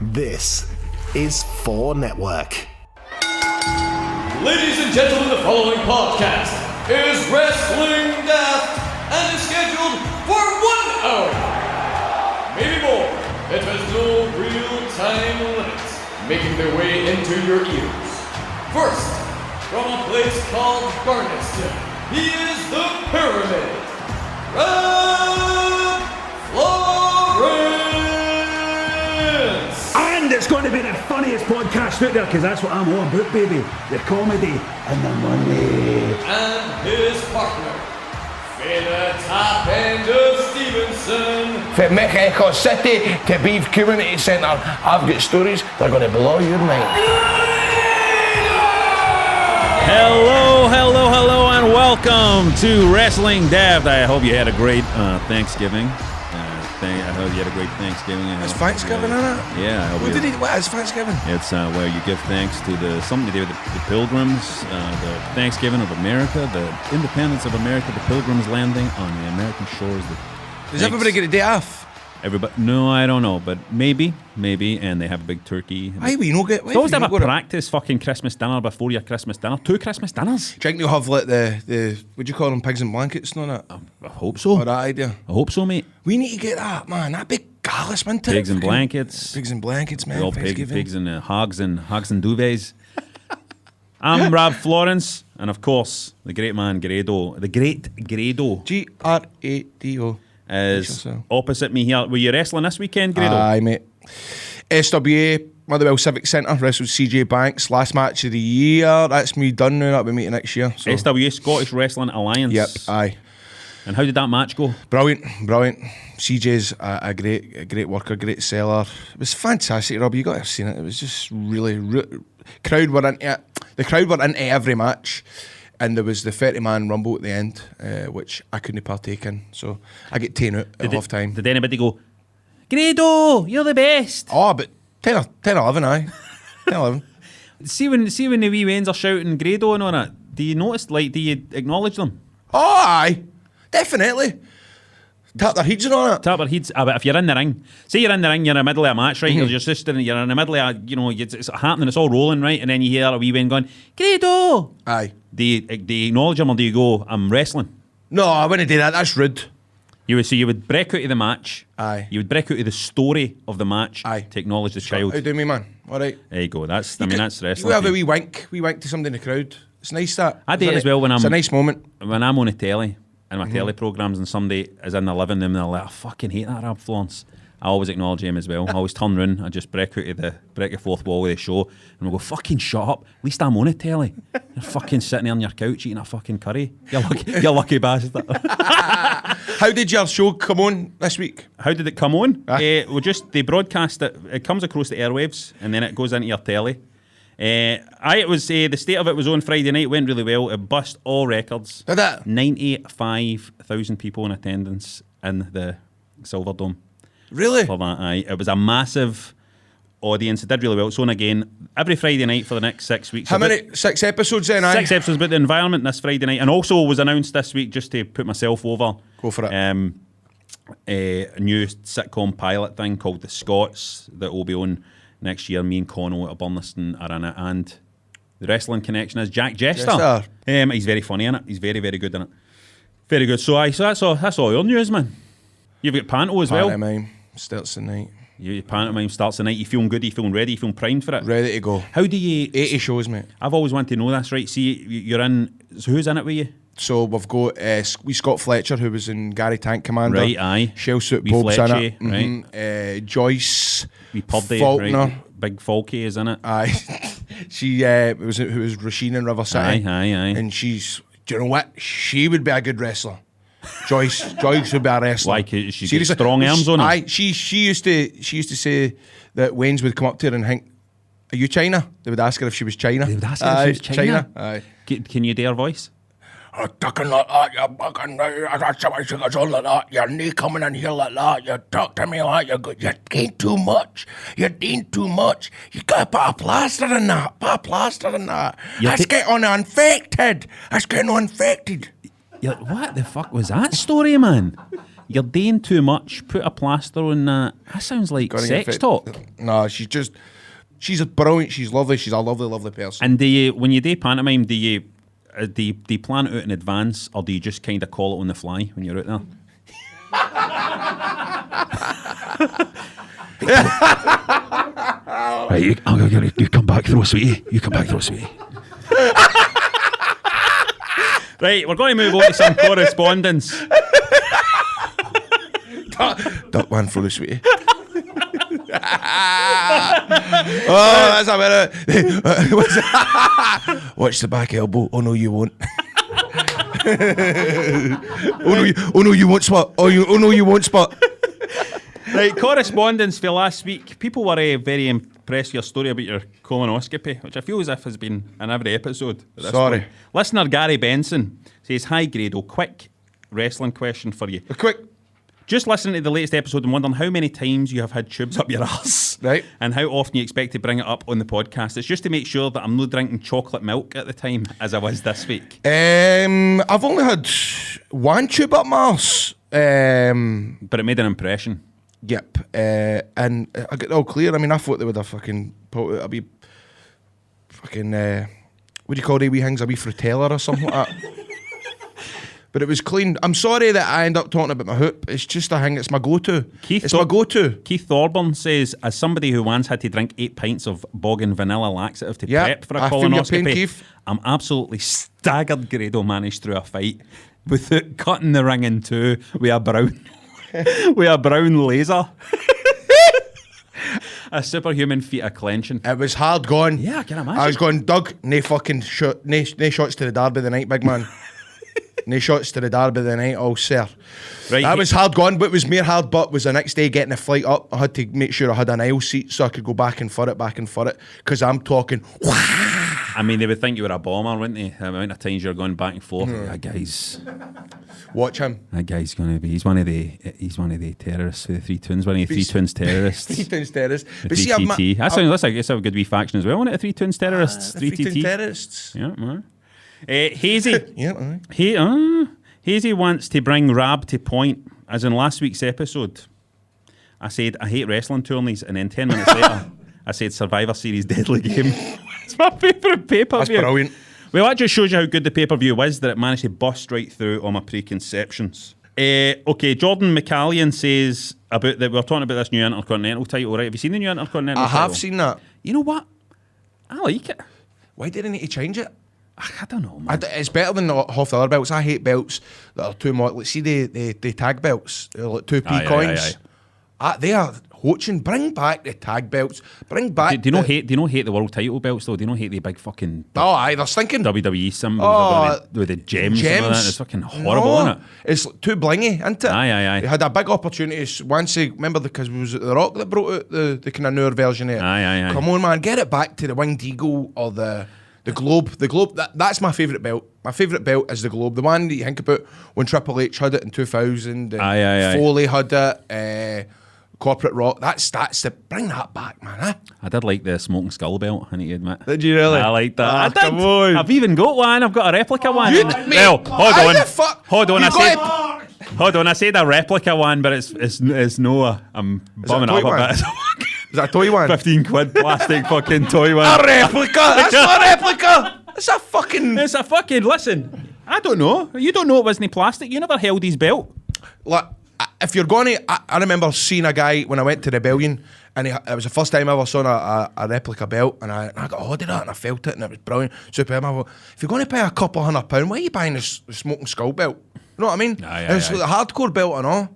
This is 4 Network. Ladies and gentlemen, the following podcast is Wrestling Daft and is scheduled for 1 hour. Maybe more. It has no real-time limits, making their way into your ears. First, from a place called Barneston, he is the Pyramid. Rab And it's going to be the funniest podcast out there, because that's what I'm all about, baby. The comedy and the money. And his partner, for the top end of Stevenson. From Mexico City to Beef Community Centre, I've got stories that are going to blow your mind. Hello, and welcome to Wrestling Daft. I hope you had a great Thanksgiving. I hope you had a great Thanksgiving. It's Thanksgiving, isn't it? Yeah. What is Thanksgiving? It's where you give thanks to something to do with the Pilgrims, the Thanksgiving of America, the independence of America, the Pilgrims landing on the American shores. Does everybody get a day off? Everybody? No, I don't know, but maybe, and they have a big turkey. Why we not get? You always have a practice fucking Christmas dinner before your Christmas dinner. 2 Christmas dinners. Do you think they'll have like the what do you call them, pigs and blankets and all that? I hope so. Or that idea? I hope so, mate. We need to get that, man. That'd be gallus, man. Pigs and blankets. Pigs and blankets, man. All pigs and hogs and duvets. I'm Rab Florence, and of course, the great man Grado. The great Grado. Grado. Is opposite me here. Were you wrestling this weekend, Grado? Aye, mate. SWA, Motherwell Civic Centre, wrestled CJ Banks, last match of the year. That's me done now, that'll be meeting next year. So. SWA, Scottish Wrestling Alliance. Yep, aye. And how did that match go? Brilliant. CJ's a great worker, great seller. It was fantastic, Rob. You got to have seen it. It was just really crowd were into it. The crowd were into every match. And there was the 30-man rumble at the end, which I couldn't partake in. So I get 10 out at half time. Did anybody go, Grado, you're the best? Oh, but 10 or 11, aye. 10 or 11. See when the wee wains are shouting Grado and all that, do you notice, do you acknowledge them? Oh, aye. Definitely. Tap their heads and all that. Tap their heads. But if you're in the ring, say you're in the ring, you're in the middle of a match, right? You're just sitting, you're in the middle of it's happening, it's all rolling, right? And then you hear a wee win going, Grado! Aye. Do you acknowledge him, or do you go, I'm wrestling? No, I wouldn't do that. That's rude. You would break out of the match. Aye. You would break out of the story of the match. Aye. To acknowledge the child. How do me, man? All right. There you go. That's wrestling. You have a wee wink to somebody in the crowd. It's nice that. I do it as well when it's a nice moment. When I'm on the telly and my telly programmes and somebody is in the living room and they're like, I fucking hate that Rab Florence. I always acknowledge him as well. I always turn round, I just break the fourth wall of the show and we'll go, fucking shut up. At least I'm on the telly. You're fucking sitting there on your couch eating a fucking curry. You're lucky bastard. How did your show come on this week? How did it come on? They broadcast it. It comes across the airwaves and then it goes into your telly. It was the state of it was on Friday night. Went really well. It bust all records. Did it? 95,000 people in attendance in the Silverdome. Really? For that, aye. It was a massive audience. It did really well. It's on again every Friday night for the next 6 weeks. How many? 6 episodes then, aye? 6 episodes about the environment this Friday night. And also was announced this week, just to put myself over. Go for it. A new sitcom pilot thing called The Scots that will be on next year. Me and Conno at Burniston are in it. And the wrestling connection is Jack Jester. He's very funny in it. He's very, very good in it. Very good. So that's all your news, man. You've got Panto as well. Pantomime starts tonight. Your pantomime starts tonight. You feeling good? You feeling ready? You feeling primed for it? Ready to go. How do you... 80 shows, mate. I've always wanted to know this, right? See, you're in... So who's in it with you? So we've got Scott Fletcher, who was in Gary Tank Commander. Right, aye. Shell Suit Bob's in it. Mm-hmm. Right. Joyce Purdy, Faulkner. Right. Big Falky is in it. Aye. She who was Rasheen in River City. Aye. And she's... Do you know what? She would be a good wrestler. Joyce would be a wrestler. Why? Cause she gets strong arms on her. Aye, she used to say that Wayne's would come up to her and think, "Are you China?" They would ask her if she was China. They would ask her if she was China. Aye. Can you do her voice? Talking like that, you fucking, I got somebody singers on like that, your knee coming in here like that, you talk to me like you're doing too much, you're doing too much, you gotta put a plaster in that, That's getting infected, You're like, what the fuck was that story, man? You're doing too much. Put a plaster on that. That sounds like sex talk. No, she's a brilliant. She's lovely. She's a lovely, lovely person. And do you, when you do pantomime, do you plan it out in advance, or do you just kind of call it on the fly when you're out there? Right, you come back through, sweetie. You come back through, sweetie. Right, we're going to move on to some correspondence. Duck one for the sweetie. Oh, that's a minute. Watch the back elbow. Oh no, you won't. Oh no, you won't spot. Oh no, you won't spot. Right, correspondence for last week. People were very impressed with your story about your colonoscopy, which I feel as if has been in every episode. Sorry. Listener Gary Benson says, "Hi Grado, quick wrestling question for you. Quick. Just listening to the latest episode and wondering how many times you have had tubes up your arse. Right. And how often you expect to bring it up on the podcast. It's just to make sure that I'm not drinking chocolate milk at the time, as I was this week." I've only had one tube up my arse. But it made an impression. Yep. And I got it all clear. I mean, I thought they would have fucking put out a wee fucking, what do you call the wee things? A wee frutella or something like that. But it was clean. I'm sorry that I end up talking about my hoop. It's just a thing. It's my go-to. My go-to. Keith Thorburn says, as somebody who once had to drink 8 pints of boggin vanilla laxative to prep for a I feel your pain, colonoscopy, Keith. I'm absolutely staggered Grado managed through a fight without cutting the ring in two with a brown with a brown laser. A superhuman feat of clenching. It was hard going. Yeah, I can imagine. I was going, Doug, no fucking shot, no shots to the derby of the night, big man. No shots to the derby of the night, oh sir. Right, that was hard going, but it was mere hard but was the next day getting a flight up. I had to make sure I had an aisle seat so I could go back and for it, because I'm talking. I mean, they would think you were a bomber, wouldn't they? The amount of times you're going back and forth. That guy's. Watch him. That guy's going to be. He's one of the terrorists for the Three Twins. One of the Three Twins terrorists. Three Twins terrorists. The But see, 3TT. That's a good wee faction as well. One of the Three Twins terrorists. the Three Twins 3TT. terrorists. Yeah, man. Hazy. Yeah, Hazy wants to bring Rab to point. As in last week's episode, I said I hate wrestling tourneys, and then 10 minutes later, I said Survivor Series Deadly Game. It's my favourite pay-per-view. That's brilliant. Well, that just shows you how good the pay-per-view was, that it managed to bust right through all my preconceptions. Okay, Jordan McCallion says about that we're talking about this new Intercontinental title, right? Have you seen the new Intercontinental title? I have seen that. You know what? I like it. Why did they need to change it? I don't know, man. It's better than half the other belts. I hate belts that are too much. Like, see the tag belts, they're like 2p coins. They are hoaching. Bring back the tag belts. Bring back. Do you not hate the world title belts though? Do you not hate the big fucking? Oh, aye, they're stinking. WWE symbols with the gems. And all that. It's fucking horrible, isn't it? It's too blingy, isn't it? Aye. They had a big opportunity once they remember because it was The Rock that brought out the kind of newer version of it. Aye. Come on, man, get it back to the Winged Eagle or the Globe. The Globe, that's my favourite belt. My favourite belt is the Globe. The one that you think about when Triple H had it in 2000. Aye. Foley had it. Corporate Rock. That's the bring that back, man. Huh? I did like the Smoking Skull belt, I need to admit. Did you really? I liked that. I did. Come on. I've even got one. I've got a replica one. Hold on. I said a replica one, but it's no. I'm bumming up a bit. Is that a toy one? 15 quid plastic fucking toy one. A replica? That's not a replica. It's a fucking. Listen, I don't know. You don't know it wasn't plastic. You never held his belt. Look, if you're going to, I remember seeing a guy when I went to Rebellion, and it was the first time I ever saw a replica belt, and I got hold of it and I felt it, and it was brilliant. Superb. I thought, if you're going to pay a couple £100, why are you buying this Smoking Skull belt? You know what I mean? It's like a hardcore belt and all.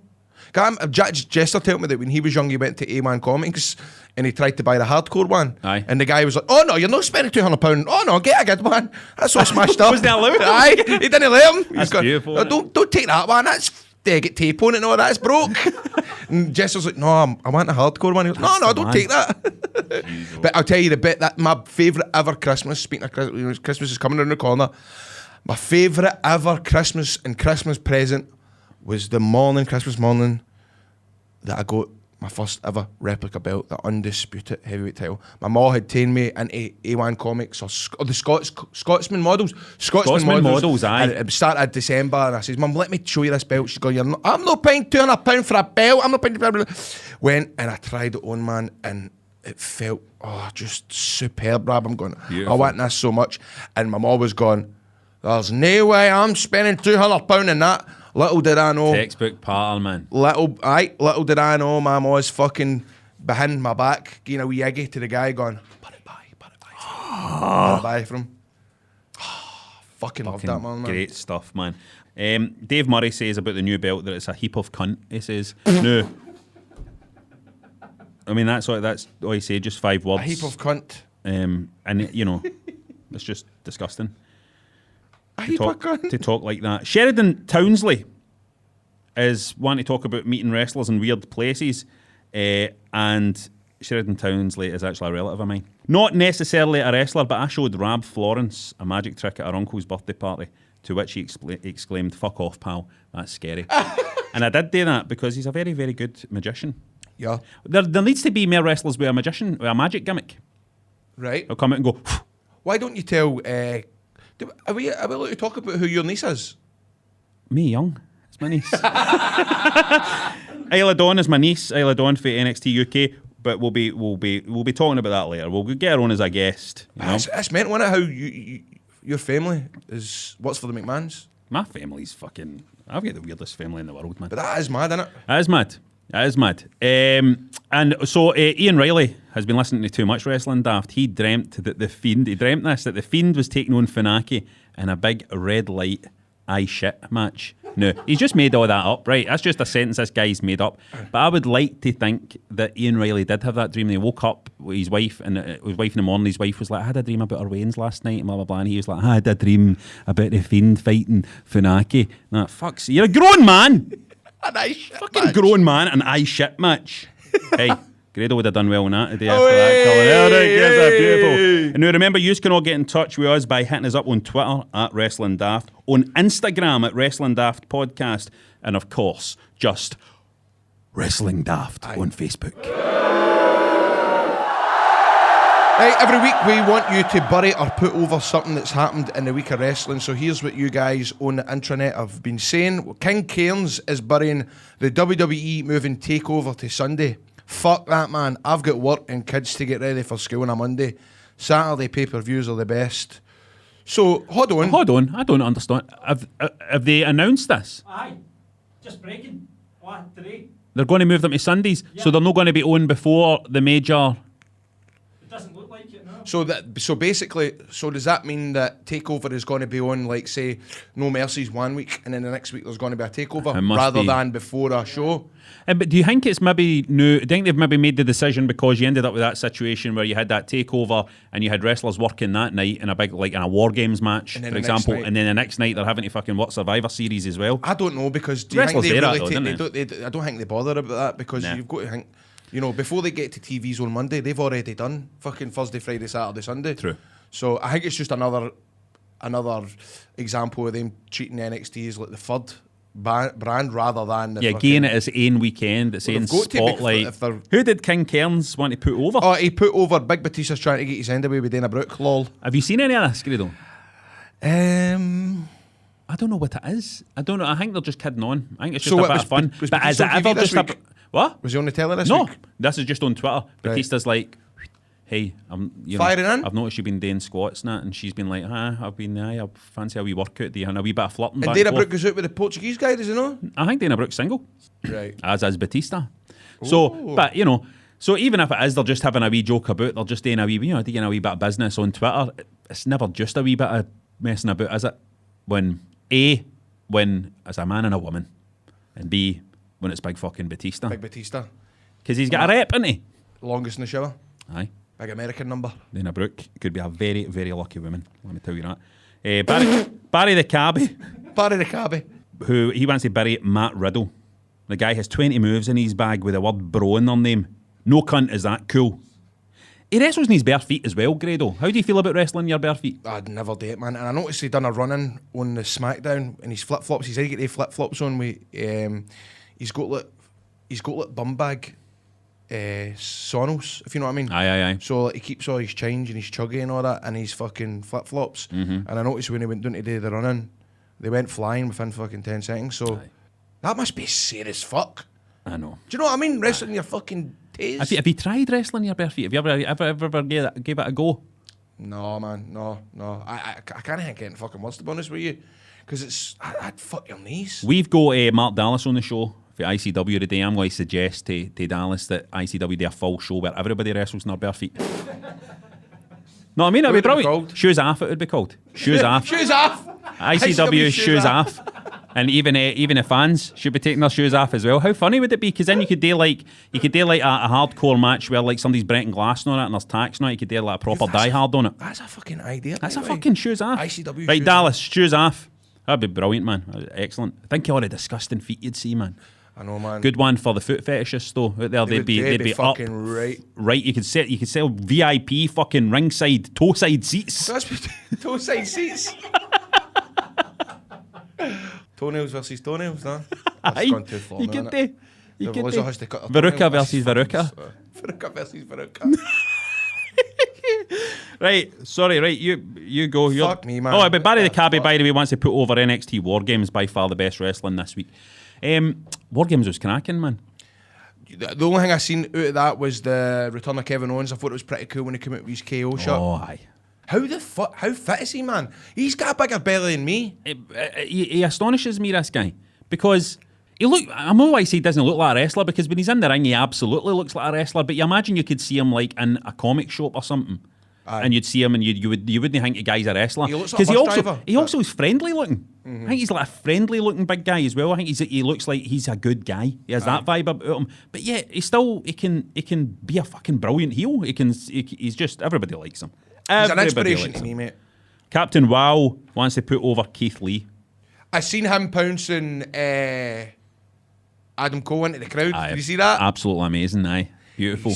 Jack Jester told me that when he was young, he went to A1 Comics and he tried to buy the hardcore one. Aye. And the guy was like, "Oh no, you're not spending £200. Oh no, get a good one." That's all smashed up. Was that allowed? Aye, he didn't let him. That's beautiful. "No, don't take that one. That's get tape on it. No, that's broke." And Jester's like, "No, I want a hardcore one." He goes, "No, don't take that." But I'll tell you the bit that my favourite ever Christmas. Speaking of Christmas, Christmas is coming around the corner. My favourite ever Christmas and Christmas present was the Christmas morning, that I got my first ever replica belt, the undisputed heavyweight title. My mom had taken me into A1 Comics or the Scotsman models. Scotsman models, aye. And it started December, and I says, Mum, let me show you this belt. She's going, I'm not paying £200 for a belt. I'm not paying. Went and I tried it on, man, and it felt just superb, Rab. I'm going, Beautiful. I want this so much. And my mom was going, there's no way I'm spending £200 on that. Little did I know. Textbook pattern, man. Little did I know, my mom was fucking behind my back, giving a wee eggy to the guy going, put it by from him. Fucking love that, man. Great stuff, man. Dave Murray says about the new belt that it's a heap of cunt. He says, no. I mean, that's all he said, just 5 words. A heap of cunt. And, you know, it's just disgusting. To talk like that. Sheridan Townsley is wanting to talk about meeting wrestlers in weird places, and Sheridan Townsley is actually a relative of mine. Not necessarily a wrestler, but I showed Rab Florence a magic trick at her uncle's birthday party, to which he exclaimed, "Fuck off, pal, that's scary." And I did do that because he's a very, very good magician. Yeah. There needs to be more wrestlers with a magic gimmick. Right. They'll come out and go, Why don't you tell... Are we allowed to talk about who your niece is? me young. It's my niece. Isla Dawn is my niece. Isla Dawn for NXT UK. But we'll be talking about that later. We'll get her on as a guest. You know? It's meant, isn't it, how your family works for the McMahons? My family's fucking... I've got the weirdest family in the world, man. But that is mad, isn't it? That is mad. And so Ian Riley has been listening to too much wrestling daft. He dreamt that the Fiend was taking on Funaki in a big red light I shit match. No, he's just made all that up, right? That's just a sentence this guy's made up. But I would like to think that Ian Riley did have that dream. He woke up with his wife, and his wife in the morning, his wife was like, I had a dream about her weightings last night, and blah, blah, blah. And he was like, I had a dream about the Fiend fighting Funaki. Nah, fuck's... You're a grown man! An I shit Fucking match. grown man, an I shit match. Hey, Grado would have done well on that today after Away. that colour. There it is, that's beautiful. And now remember, you can all get in touch with us by hitting us up on Twitter at Wrestling Daft, on Instagram at Wrestling Daft Podcast, and of course, just Wrestling Daft on Facebook. Right, every week we want you to bury or put over something that's happened in the week of wrestling. So here's what you guys on the intranet have been saying. King Cairns is burying the WWE moving takeover to Sunday. Fuck that, man. I've got work and kids to get ready for school on a Monday. Saturday pay-per-views are the best. So, hold on. I don't understand. Have they announced this? Aye, just breaking. What, today? They're going to move them to Sundays, so they're not going to be on before the major... It doesn't look like it, no. So basically, does that mean that Takeover is going to be on, like, say, No Mercy's one week, and then the next week there's going to be a Takeover, It must rather be. than before a show? But do you think it's maybe new? Do you think they've maybe made the decision because you ended up with that situation where you had that takeover and you had wrestlers working that night in a big, like in a War Games match, And then for the next example, night- and then the next night they're having to fucking work Survivor Series as well? I don't know, because do you think Wrestlers they do that really though, don't I don't think they bother about that, because Nah. you've got to think, you know, before they get to TVs on Monday, they've already done fucking Thursday, Friday, Saturday, Sunday. True. So I think it's just another example of them treating NXT as like the third brand rather than the Yeah, fucking... again, it is ain weekend. It's Well, ain they've got to, because spotlight. if they're- Who did King Cairns want to put over? Oh, he put over Big Batista's trying to get his end away with Dana Brooke, lol. Have you seen any of this, Grado? I I don't know what it is. I don't know. I think they're just kidding on. I think it's just So a what, bit was of fun. was But is Batista it on ever TV this just a... week? What? Was he on the telly this No, week? this is just on Twitter. Batista's like, hey, Firing in? I've noticed you've been doing squats and that, and she's been like, I fancy a wee workout. Do you have a wee bit of flirting And back Dana and Brooke forth? goes out with the Portuguese guy, does he know? I think Dana Brooke's single, Right. as is Batista. So, but you know, so even if it is, they're just having a wee joke about, they're just doing a wee, doing a wee bit of business on Twitter. It's never just a wee bit of messing about, is it? When it's a man and a woman, and B, when it's big fucking Batista. Big Batista. Because he's got a rep, isn't he? Longest in the shower. Aye. Big American number. Dana Brooke could be a very, very lucky woman. Let me tell you that. Barry the Cabbie, Barry the Cabbie. who he wants to bury Matt Riddle. The guy has 20 moves in his bag with the word bro in their name. No cunt is that cool. He wrestles in his bare feet as well, Grado. How do you feel about wrestling in your bare feet? I'd never do it, man. And I noticed he done a run-in on the SmackDown and his flip-flops. He's had to get the flip-flops on with, he's got like bum bag Sonos, if you know what I mean. Aye. So like, he keeps all his change and his chuggy and all that and his fucking flip-flops. And I noticed when he went down to do the running, they went flying within fucking 10 seconds. So that must be sad as fuck. I know. Do you know what I mean? Wrestling your fucking days. Have you tried wrestling your bare feet? Have you ever gave it a go? No, man. No. I can't think getting fucking words, to be honest with you. Because I'd fuck your knees. We've got Mark Dallas on the show for ICW today. I'm going to suggest to Dallas that ICW do a full show where everybody wrestles in their bare feet. No, I mean, it'd be brilliant. Shoes off, it would be called. Shoes off. Shoes off. ICW shoes off. And even the fans should be taking their shoes off as well. How funny would it be? Because then you could do like a hardcore match where like somebody's breaking glass on it and there's tacks on it. You could do like a proper Die Hard on it. That's a fucking idea. That's a fucking shoes off. ICW right, shoes Dallas, shoes off. That'd be brilliant, man. Excellent. Think of all the disgusting feet you'd see, man. I know, man. Good one for the foot fetishists though. Out there, they'd be fucking up. right. Right, you could sell VIP fucking ringside toe side seats. That's toe side seats. Toenails versus toenails, no? That's gone too far. You get there. Veruca versus Veruca. Veruca versus Veruca. Right, sorry, right, you go. Fuck me, man. Oh, but Barry the Cabbie, by the way, wants to put over NXT War Games, by far the best wrestling this week. War Games was cracking, man. The only thing I seen out of that was the return of Kevin Owens. I thought it was pretty cool when he came out with his KO shot. Oh, aye. How fit is he, man? He's got a bigger belly than me. He astonishes me, this guy, because I'm not why he doesn't look like a wrestler, because when he's in the ring, he absolutely looks like a wrestler. But you imagine you could see him like in a comic shop or something, and you'd see him, and you wouldn't think the guy's a wrestler. He looks like a bus driver. He also is friendly looking. I think he's like a friendly looking big guy as well. I think he looks like he's a good guy. He has that vibe about him. But yeah, he can be a fucking brilliant heel. He's just, everybody likes him. He's an inspiration to me, mate. Captain Wow wants to put over Keith Lee. I seen him pouncing Adam Cole into the crowd. Did you see that? Absolutely amazing, aye. Beautiful.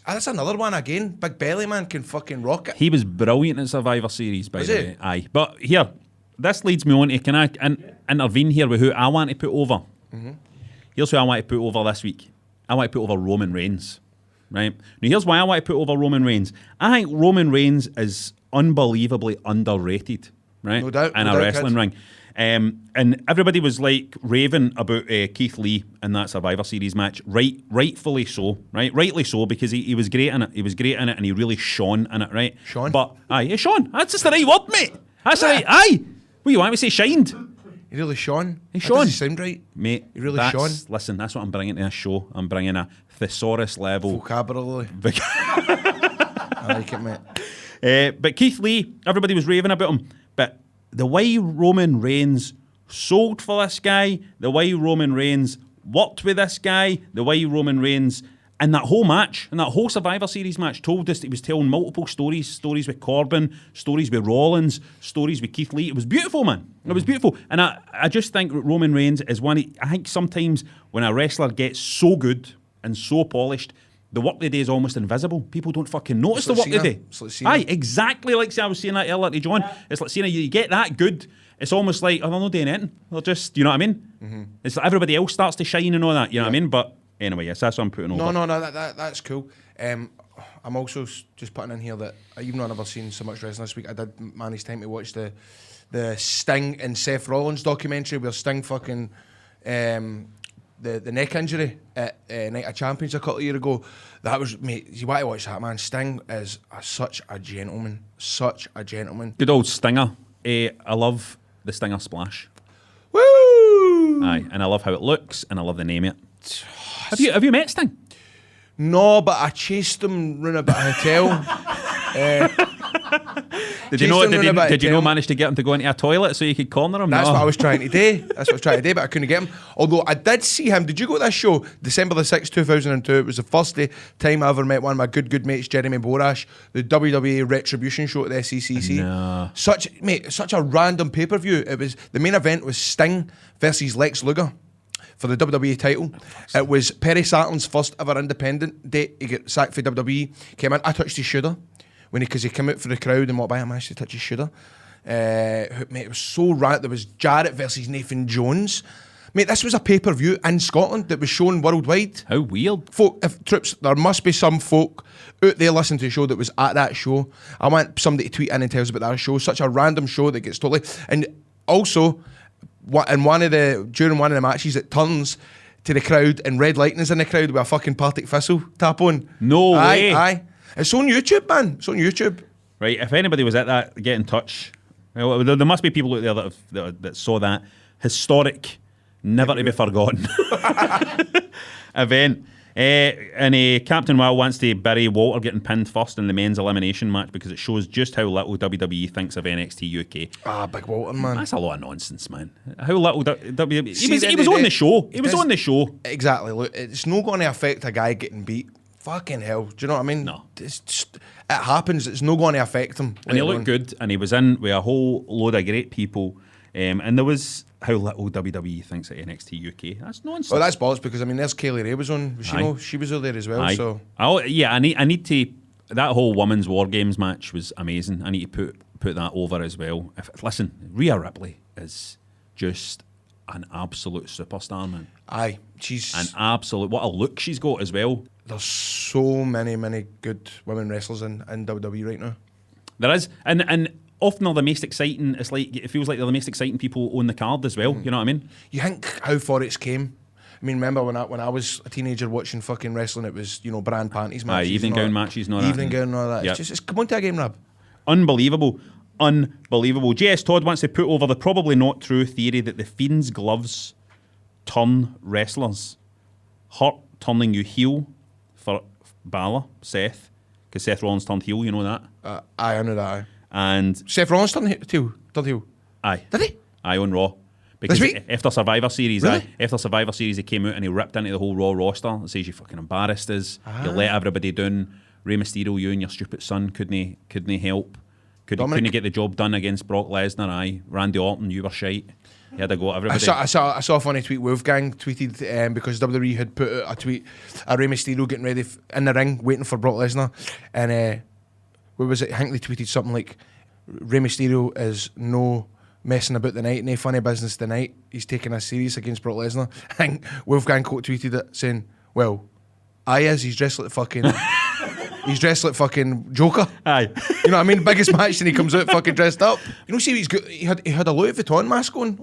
That's another one again. Big belly man can fucking rock it. He was brilliant in Survivor Series, by the way. Aye. But here, this leads me on to, can I intervene here with who I want to put over? Mm-hmm. Here's who I want to put over this week. I want to put over Roman Reigns. Right? Now, here's why I want to put over Roman Reigns. I think Roman Reigns is unbelievably underrated, right? No doubt. In a wrestling ring. And everybody was like raving about Keith Lee in that Survivor Series match. Rightfully so, right? Rightly so, because he was great in it. He was great in it, and he really shone in it, right? Shone? But, aye, shone. That's just the right word, mate. That's the right, aye. What do you want me to say, shined? He really shone. He shone. That doesn't sound right. Mate, he really shone. Listen, that's what I'm bringing to this show. I'm bringing a thesaurus level. Vocabulary. I like it, mate. But Keith Lee, everybody was raving about him. But the way Roman Reigns sold for this guy, the way Roman Reigns worked with this guy, the way Roman Reigns, and that whole match, and that whole Survivor Series match told us that he was telling multiple stories with Corbin, stories with Rollins, stories with Keith Lee. It was beautiful, man. It was beautiful. And I just think Roman Reigns is I think sometimes when a wrestler gets so good and so polished, the work they do is almost invisible. People don't fucking notice the work they do. It's like Cena. Aye, exactly like I was saying that earlier to John. It's like Cena, you get that good, it's almost like, oh, they're not doing anything. They're just, you know what I mean? Mm-hmm. It's like everybody else starts to shine and all that, you know what I mean? But anyway, yes, that's what I'm putting over. No, that's cool. I'm also just putting in here that even though I've never seen so much wrestling this week, I did manage time to watch the Sting and Seth Rollins documentary where Sting fucking the neck injury at Night of Champions a couple of years ago. That was, mate, you want to watch that, man. Sting is such a gentleman. Such a gentleman. Good old Stinger. I love the Stinger Splash. Woo! Aye, and I love how it looks, and I love the name of it. Have you met Sting? No, but I chased him round about a hotel. Did you know manage to get him to go into a toilet so you could corner him? That's what I was trying to do. But I couldn't get him. Although I did see him. Did you go to this show? December the 6th, 2002. It was the first time I ever met one of my good mates, Jeremy Borash, the WWE Retribution show at the SECC. No. Such a random pay-per-view. The main event was Sting versus Lex Luger for the WWE title. It was Perry Saturn's first ever independent date. He got sacked for WWE. Came in, I touched his shoulder. Because he came out for the crowd and walked by, I managed to touch his shoulder. Mate, it was so random. There was Jarrett versus Nathan Jones. Mate, this was a pay-per-view in Scotland that was shown worldwide. How weird. There must be some folk out there listening to the show that was at that show. I want somebody to tweet in and tell us about that show. Such a random show that gets totally... And also, during one of the matches, it turns to the crowd and Red Lightning's in the crowd with a fucking Partick Thistle tap on. No way. Aye. It's on YouTube, man. It's on YouTube. Right, if anybody was at that, get in touch. Well, there must be people out there that saw that historic, never to be forgotten event. And Captain Wow wants to bury Walter getting pinned first in the men's elimination match because it shows just how little WWE thinks of NXT UK. Ah, Big Walter, man. That's a lot of nonsense, man. How little WWE... See, He was on the show. He was on the show. Exactly. Look, it's not going to affect a guy getting beat. Fucking hell. Do you know what I mean? No. It's just, it happens. It's not going to affect him. And he looked good, and he was in with a whole load of great people. And there was how little WWE thinks of NXT UK. That's nonsense. Well, that's bollocks because, I mean, there's Kaylee Ray was on. She was over there as well. Aye. So I need to... That whole women's War Games match was amazing. I need to put that over as well. Listen, Rhea Ripley is just an absolute superstar, man. Aye. She's... An absolute... What a look she's got as well. There's so many good women wrestlers in WWE right now. There is. And often they're the most exciting. It feels like they're the most exciting people on the card as well. You know what I mean? You think how far it's came? I mean, remember when I was a teenager watching fucking wrestling, it was, brand panties matches. Evening gown matches and all that. Evening gown and all that. Yep. It's come on to a game, Rab. Unbelievable. JS Todd wants to put over the probably not true theory that the Fiend's gloves turn wrestlers. Hurt turning you heel for Balor, Seth, because Seth Rollins turned heel, you know that? I know that, aye. And Seth Rollins turned heel. aye. Did he? Aye, on Raw. Because This week? after Survivor Series, Really? after Survivor Series, he came out and he ripped into the whole Raw roster and says you fucking embarrassed us, you let everybody down. Rey Mysterio, you and your stupid son couldn't help. Couldn't get the job done against Brock Lesnar. Aye, Randy Orton, you were shite. He had to go at everybody. I saw a funny tweet. Wolfgang tweeted because WWE had put out a tweet of Rey Mysterio getting ready in the ring, waiting for Brock Lesnar, and what was it? I think they tweeted something like, "Rey Mysterio is no messing about the night, no funny business tonight. He's taking us serious against Brock Lesnar." I think Wolfgang quote tweeted it saying, "Well, he's dressed like fucking." He's dressed like fucking Joker. Aye. You know what I mean? Biggest match and he comes out fucking dressed up. You know, see, he had a Louis Vuitton mask on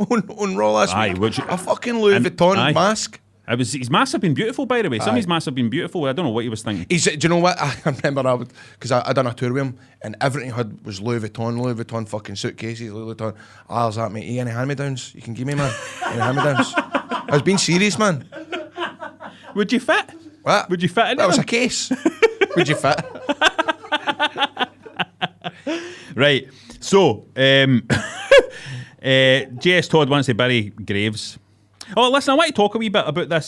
Raw last week. A fucking Louis Vuitton mask. His masks have been beautiful, by the way. Some of his masks have been beautiful. I don't know what he was thinking. Do you know what? I remember because I done a tour with him and everything he had was Louis Vuitton fucking suitcases, Louis Vuitton. I was like, mate, any hand-me-downs you can give me, man? Any hand-me-downs? I was being serious, man. Would you fit? What? Would you fit in That was a case. Would you fit? Right. So, JS Todd wants to bury Graves. Oh, listen, I want to talk a wee bit about this.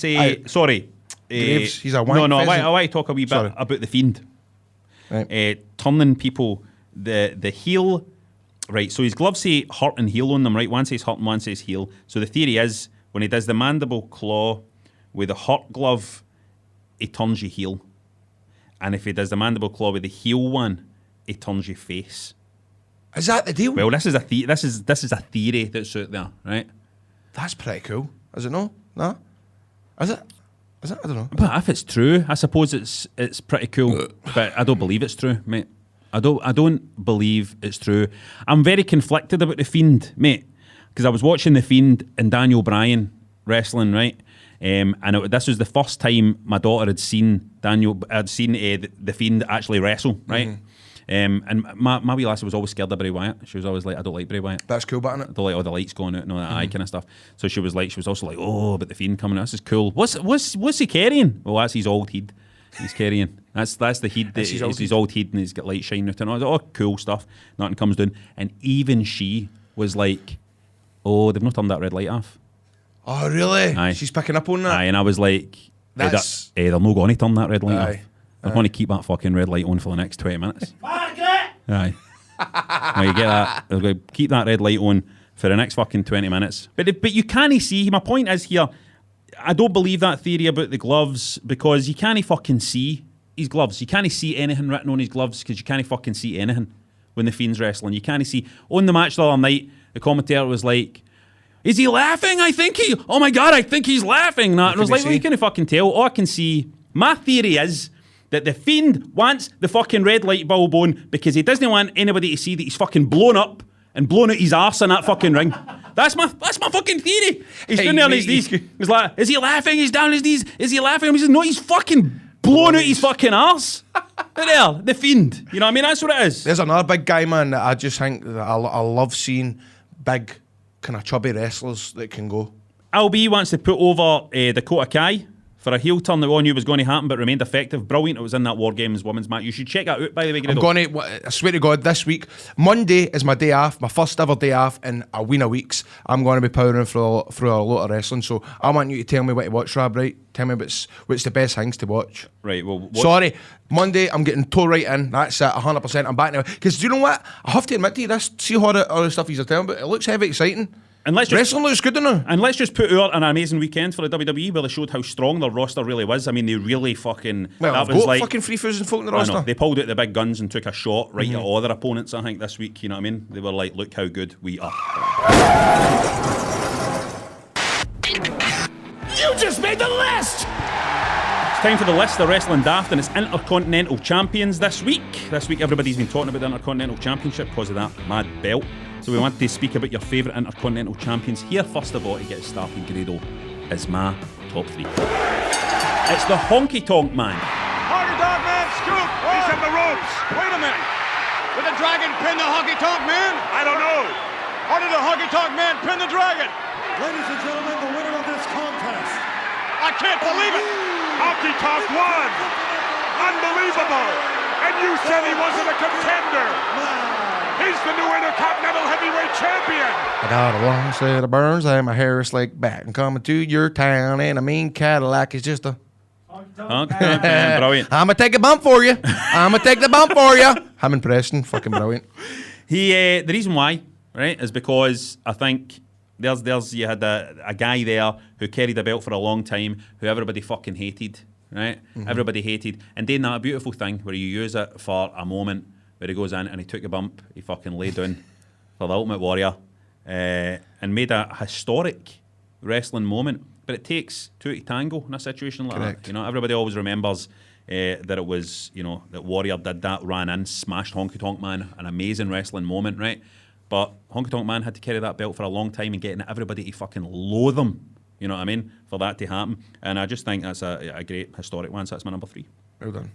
Sorry. Graves, he's a wank No, I pheasant. want to talk a wee bit about the Fiend. Right. Turning people, the heel. Right, so his gloves say hurt and heel on them, right? One says hurt and one says heel. So the theory is, when he does the mandible claw with the hurt glove, he turns you heel. And if he does the mandible claw with the heel one, he turns you face. Is that the deal? Well, this is a theory that's out there, right? That's pretty cool. Is it no? No? Is it? I don't know. But if it's true, I suppose it's pretty cool. But I don't believe it's true, mate. I don't believe it's true. I'm very conflicted about the Fiend, mate, because I was watching the Fiend and Daniel Bryan wrestling, right? This was the first time my daughter had seen the Fiend actually wrestle, right? And my wee lassie was always scared of Bray Wyatt. She was always like, I don't like Bray Wyatt. That's cool, isn't it? I don't like all the lights going out and all that eye kind of stuff. So she was also like, oh, but the Fiend coming out, this is cool. What's he carrying? Well, that's his old head. He's carrying. That's the head. It's his old head, and he's got light shining out and all cool stuff. Nothing comes down. And even she was like, oh, they've not turned that red light off. Oh, really? Aye. She's picking up on that? Aye, and I was like, they're not going to turn that red light off. They're going to keep that fucking red light on for the next 20 minutes. Margaret! Aye. Now you get that. They're going to keep that red light on for the next fucking 20 minutes. But you can't see. My point is here, I don't believe that theory about the gloves because you can't fucking see his gloves. You can't see anything written on his gloves because you can't fucking see anything when the Fiend's wrestling. You can't see. On the match the other night, the commentator was like, Is he laughing? Oh my God, I think he's laughing. And I was like, well, you can't fucking tell. All I can see, my theory is that the Fiend wants the fucking red light bulb on because he doesn't want anybody to see that he's fucking blown up and blown out his arse in that fucking ring. That's my fucking theory. He's doing there on his knees. He's like, is he laughing? He's down on his knees. Is he laughing? He says, no, he's fucking blown out his fucking arse. There, the Fiend. You know what I mean? That's what it is. There's another big guy, man, that I just think that I love seeing big, kind of chubby wrestlers that can go. LB wants to put over Dakota Kai for a heel turn that we all knew was going to happen but remained effective. Brilliant. It was in that War Games women's match. You should check that out, by the way, Grado. I swear to God, this week, Monday is my day off, my first ever day off in a week of weeks. I'm going to be powering through a lot of wrestling, so I want you to tell me what to watch, Rab, right? Tell me what's the best things to watch. Right, well... Sorry, Monday, I'm getting toe right in. That's it, 100%. I'm back now. Because do you know what? I have to admit to you, see all the stuff he's telling about, it looks heavy exciting. And wrestling looks good now. And let's just put out an amazing weekend for the WWE where they showed how strong their roster really was. I mean, they really fucking... Well, that they've was got like fucking 3,000 folk in the roster. They pulled out the big guns and took a shot right at all their opponents, I think, this week. You know what I mean? They were like, look how good we are. You just made the list! It's time for the list of Wrestling Daft and its Intercontinental Champions this week. This week, everybody's been talking about the Intercontinental Championship because of that mad belt. So we want to speak about your favourite Intercontinental Champions. Here, first of all, to get started, Grado, is my top 3. It's the Honky Tonk Man. Honky Tonk Man, scoop! He's in the ropes. Wait a minute. Did the Dragon pin the Honky Tonk Man? I don't know. Or did the Honky Tonk Man pin the Dragon? Ladies and gentlemen, the winner of this contest. I can't believe it. Honky Tonk won. Unbelievable. And you said he wasn't a contender. He's the new Intercontinental Heavyweight Champion. I got a long set of burns and my hair is slicked back. And coming to your town in a mean Cadillac is just a... Brilliant. I'm going to take a bump for you. I'm going to take the bump for you. Him and Preston, fucking brilliant. The reason why, right, is because I think you had a guy there who carried a belt for a long time who everybody fucking hated, right? Everybody hated. And then that beautiful thing where you use it for a moment where he goes in and he took a bump, he fucking laid down for the Ultimate Warrior and made a historic wrestling moment. But it takes two to tango in a situation like Correct. that. You know, everybody always remembers that it was, you know, that Warrior did that, ran in, smashed Honky Tonk Man, an amazing wrestling moment, right? But Honky Tonk Man had to carry that belt for a long time and getting everybody to fucking loathe him, you know what I mean, for that to happen. And I just think that's a great historic one, so that's my number 3. Well done.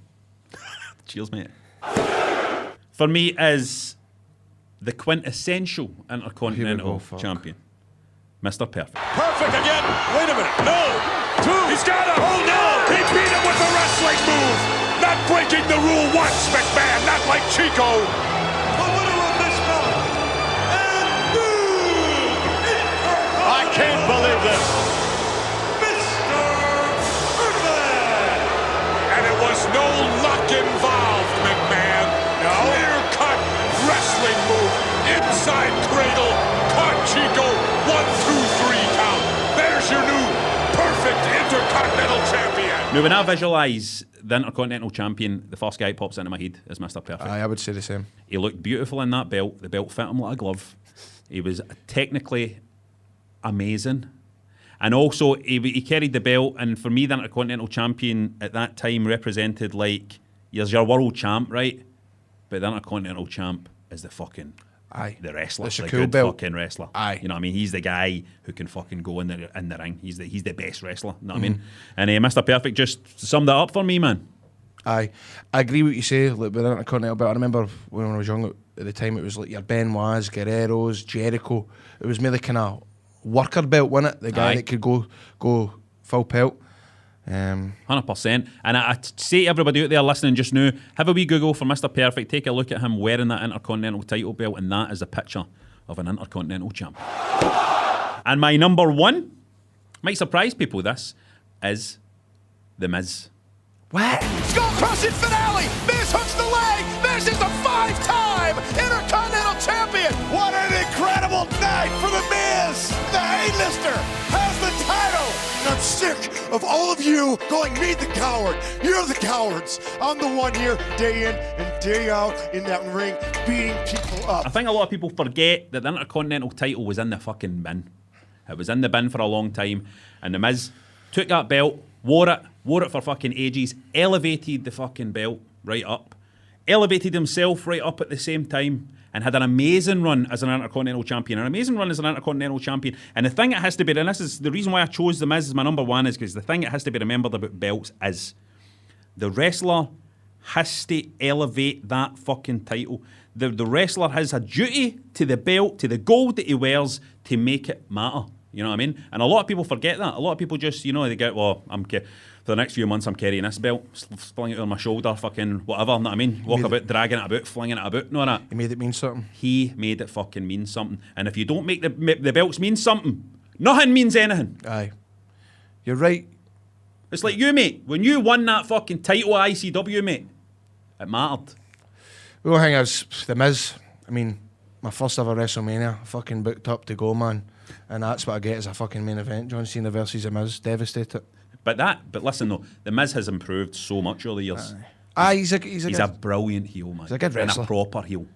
Cheers, mate. For me is the quintessential Intercontinental Champion, Mr. Perfect. Perfect again. Wait a minute. No. 2. He's got him. Oh, no. He beat him with the wrestling move. Not breaking the rule once, McMahon. Not like Chico. The winner of this bout. And I can't believe this. Mr. Perfect. And it was no luck involved, McMahon. No. Clear-cut wrestling move. Inside cradle. Caught Chico. 1, 2, 3 count. There's your new perfect Intercontinental Champion. Now, when I visualise the Intercontinental Champion, the first guy that pops into my head is Mr. Perfect. I would say the same. He looked beautiful in that belt. The belt fit him like a glove. He was technically amazing. And also, he carried the belt. And for me, the Intercontinental Champion at that time represented like, here's your world champ, right? But the Intercontinental Champ is the fucking... Aye. The wrestler, It's a the cool good belt. fucking wrestler. Aye. You know what I mean? He's the guy who can fucking go in the ring. He's the best wrestler. You know what I mean? And Mr. Perfect just summed that up for me, man. Aye. I agree with what you say, like, with the Intercontinental belt. I remember when I was young at the time, it was like your Benoit's, Guerrero's, Jericho. It was merely kind of worker belt, wasn't it? The guy Aye. that could go full pelt. 100%. And I say to everybody out there listening just now, have a wee Google for Mr. Perfect. Take a look at him wearing that Intercontinental title belt, and that is a picture of an Intercontinental champ. And my number 1, might surprise people, this is The Miz. What? Skull crushing finale! Miz hooks the leg! Miz is the 5-time Intercontinental Champion! What an incredible night for The Miz! The A-lister has the title! And I'm sick of all of you calling me the coward. You're the cowards. I'm the one here day in and day out in that ring beating people up. I think a lot of people forget that the Intercontinental title was in the fucking bin. It was in the bin for a long time. And The Miz took that belt, wore it for fucking ages, elevated the fucking belt right up, elevated himself right up at the same time, and had an amazing run as an Intercontinental Champion. And the thing it has to be, and this is the reason why I chose The Miz as my number one, is because the thing it has to be remembered about belts is the wrestler has to elevate that fucking title. The wrestler has a duty to the belt, to the gold that he wears, to make it matter. You know what I mean? And a lot of people forget that. A lot of people just, they get, for the next few months I'm carrying this belt, flinging it on my shoulder, fucking whatever, know what I mean? Walk about, dragging it about, flinging it about, know that? He made it mean something. He made it fucking mean something. And if you don't make the belts mean something, nothing means anything. Aye. You're right. It's like you, mate. When you won that fucking title at ICW, mate, it mattered. The only thing is, The Miz, my first ever WrestleMania, I fucking booked up to go, man. And that's what I get as a fucking main event. John Cena versus The Miz. Devastated. But listen though, The Miz has improved so much over the years. He's a brilliant heel, man. He's a good wrestler. And a proper heel.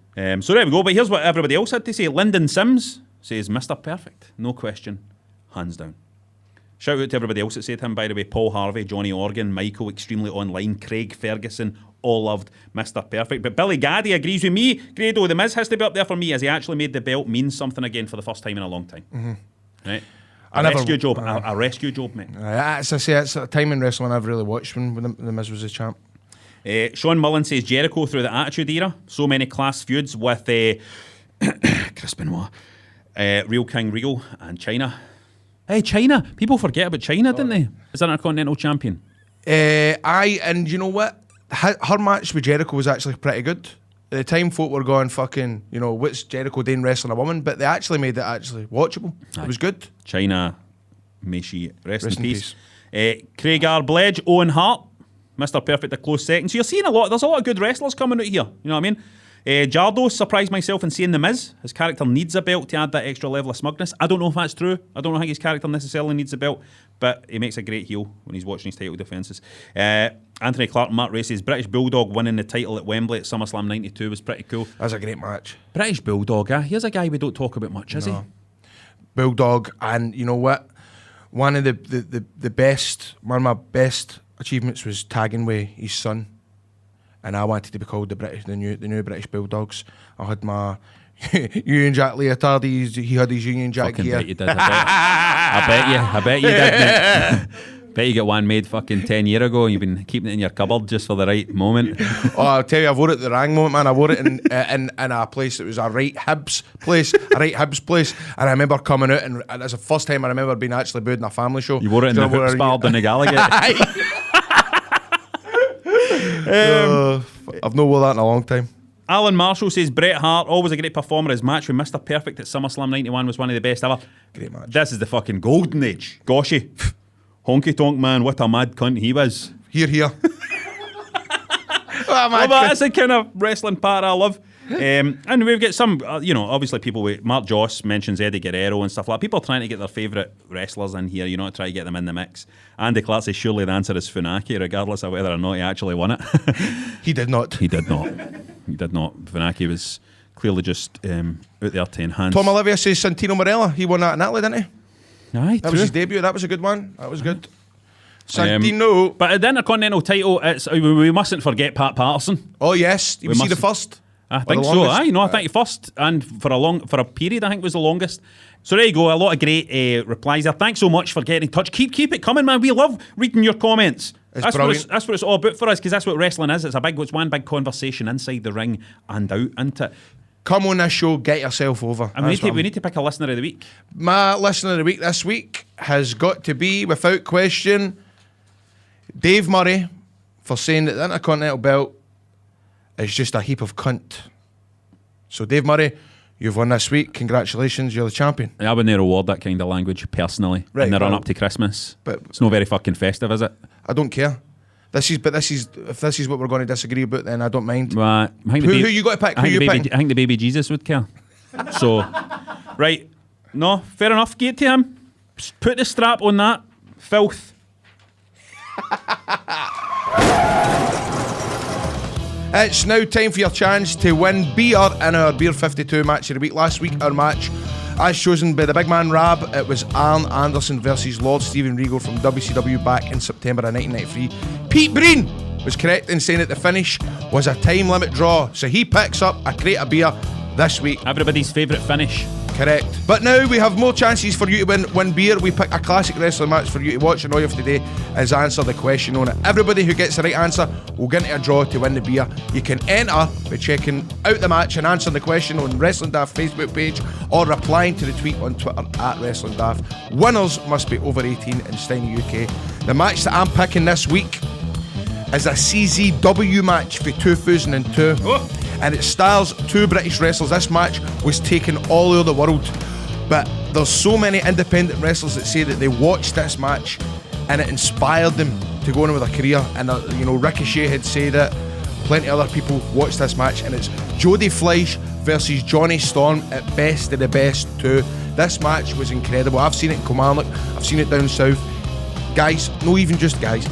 So there we go. But here's what everybody else had to say. Lyndon Sims says, Mr. Perfect. No question. Hands down. Shout out to everybody else that said him, by the way. Paul Harvey, Johnny Organ, Michael, Extremely Online, Craig Ferguson, all loved Mr. Perfect. But Billy Gaddy agrees with me. Grado, The Miz has to be up there for me, as he actually made the belt mean something again for the first time in a long time. Mm-hmm. Right? A rescue job, mate. As I say, it's a time in wrestling I've really watched when the Miz was a champ. Sean Mullen says Jericho through the Attitude Era. So many class feuds with Chris Benoit, Real King Regal, and China. Hey, China. People forget about China, didn't they? As an Intercontinental Champion. And you know what? Her match with Jericho was actually pretty good. At the time, folk were going fucking, what's Jericho doing wrestling a woman? But they actually made it actually watchable. Aye. It was good. China, may she rest in peace. Craig R. Bledge, Owen Hart, Mr. Perfect, a close second. So you're seeing there's a lot of good wrestlers coming out here. You know what I mean? Jardo surprised myself in seeing The Miz. His character needs a belt to add that extra level of smugness. I don't know if that's true. I don't know how his character necessarily needs a belt, but he makes a great heel when he's watching his title defences. Anthony Clark and Mark Ray says British Bulldog winning the title at Wembley at SummerSlam 92 was pretty cool. That was a great match. British Bulldog, here's a guy we don't talk about much, is he? Bulldog, and you know what? One of the best, one of my best achievements was tagging with his son. And I wanted to be called the new British Bulldogs. I had my Union Jack leotard. He had his Union Jack fucking gear. Bet you did. I bet you did, mate. Bet you got one made fucking 10 years ago and you've been keeping it in your cupboard just for the right moment. Oh, I'll tell you, I wore it at the wrong moment, man. I wore it in a place that was a right Hibs place. And I remember coming out, and that's the first time I remember being actually booed in a family show. You wore it in the hoops bar down the Gallagher. I've not worn that in a long time. Alan Marshall says Bret Hart, always a great performer. His match with Mr. Perfect at SummerSlam 91 was one of the best ever. Great match. This is the fucking golden age. Goshy. Honky tonk man, what a mad cunt he was. Here. That's the kind of wrestling part I love. And we've got some, obviously people with Mark Joss mentions Eddie Guerrero and stuff like that. People trying to get their favourite wrestlers in here, to try to get them in the mix. Andy Clark says surely the answer is Funaki, regardless of whether or not he actually won it. He did not. Funaki was clearly just out there to enhance. Tom Olivia says Santino Marella. He won that in Italy, didn't he? Aye, that was his debut. That was a good one. That was good. Santino. But at the Intercontinental title, we mustn't forget Pat Patterson. Oh yes, you see the first. I think so. I think first, and for a period, I think was the longest. So there you go. A lot of great replies there. Thanks so much for getting in touch. Keep it coming, man. We love reading your comments. That's what it's all about for us, because that's what wrestling is. It's one big conversation inside the ring and out into it. Come on this show, get yourself over. And we need to pick a listener of the week. My listener of the week this week has got to be, without question, Dave Murray, for saying that the Intercontinental belt is just a heap of cunt. So Dave Murray, you've won this week. Congratulations, you're the champion. I wouldn't reward that kind of language personally in the run up to Christmas. But it's not very fucking festive, is it? I don't care. If this is what we're going to disagree about, then I don't mind. Right. Who you got to pick? I think the baby Jesus would care. So, right. No, fair enough. Get to him. Put the strap on that filth. It's now time for your chance to win beer in our Beer 52 match of the week. Last week, our match As chosen by the big man Rab, it was Arn Anderson versus Lord Steven Regal from WCW back in September of 1993. Pete Breen was correct in saying that the finish was a time limit draw, so he picks up a crate of beer this week. Everybody's favourite finish. Correct. But now we have more chances for you to win beer. We pick a classic wrestling match for you to watch, and all you have to do is answer the question on it. Everybody who gets the right answer will get into a draw to win the beer. You can enter by checking out the match and answering the question on Wrestling Daft Facebook page or replying to the tweet on Twitter at Wrestling Daft. Winners must be over 18 and stay in the UK. The match that I'm picking this week is a CZW match for 2002. And it stars two British wrestlers. This match was taken all over the world, but there's so many independent wrestlers that say that they watched this match and it inspired them to go on with a career. And Ricochet had said it, plenty of other people watched this match, and it's Jody Fleisch versus Johnny Storm at Best of the Best 2. This match was incredible. I've seen it in Kilmarnock, I've seen it down south. Guys, no, even just guys,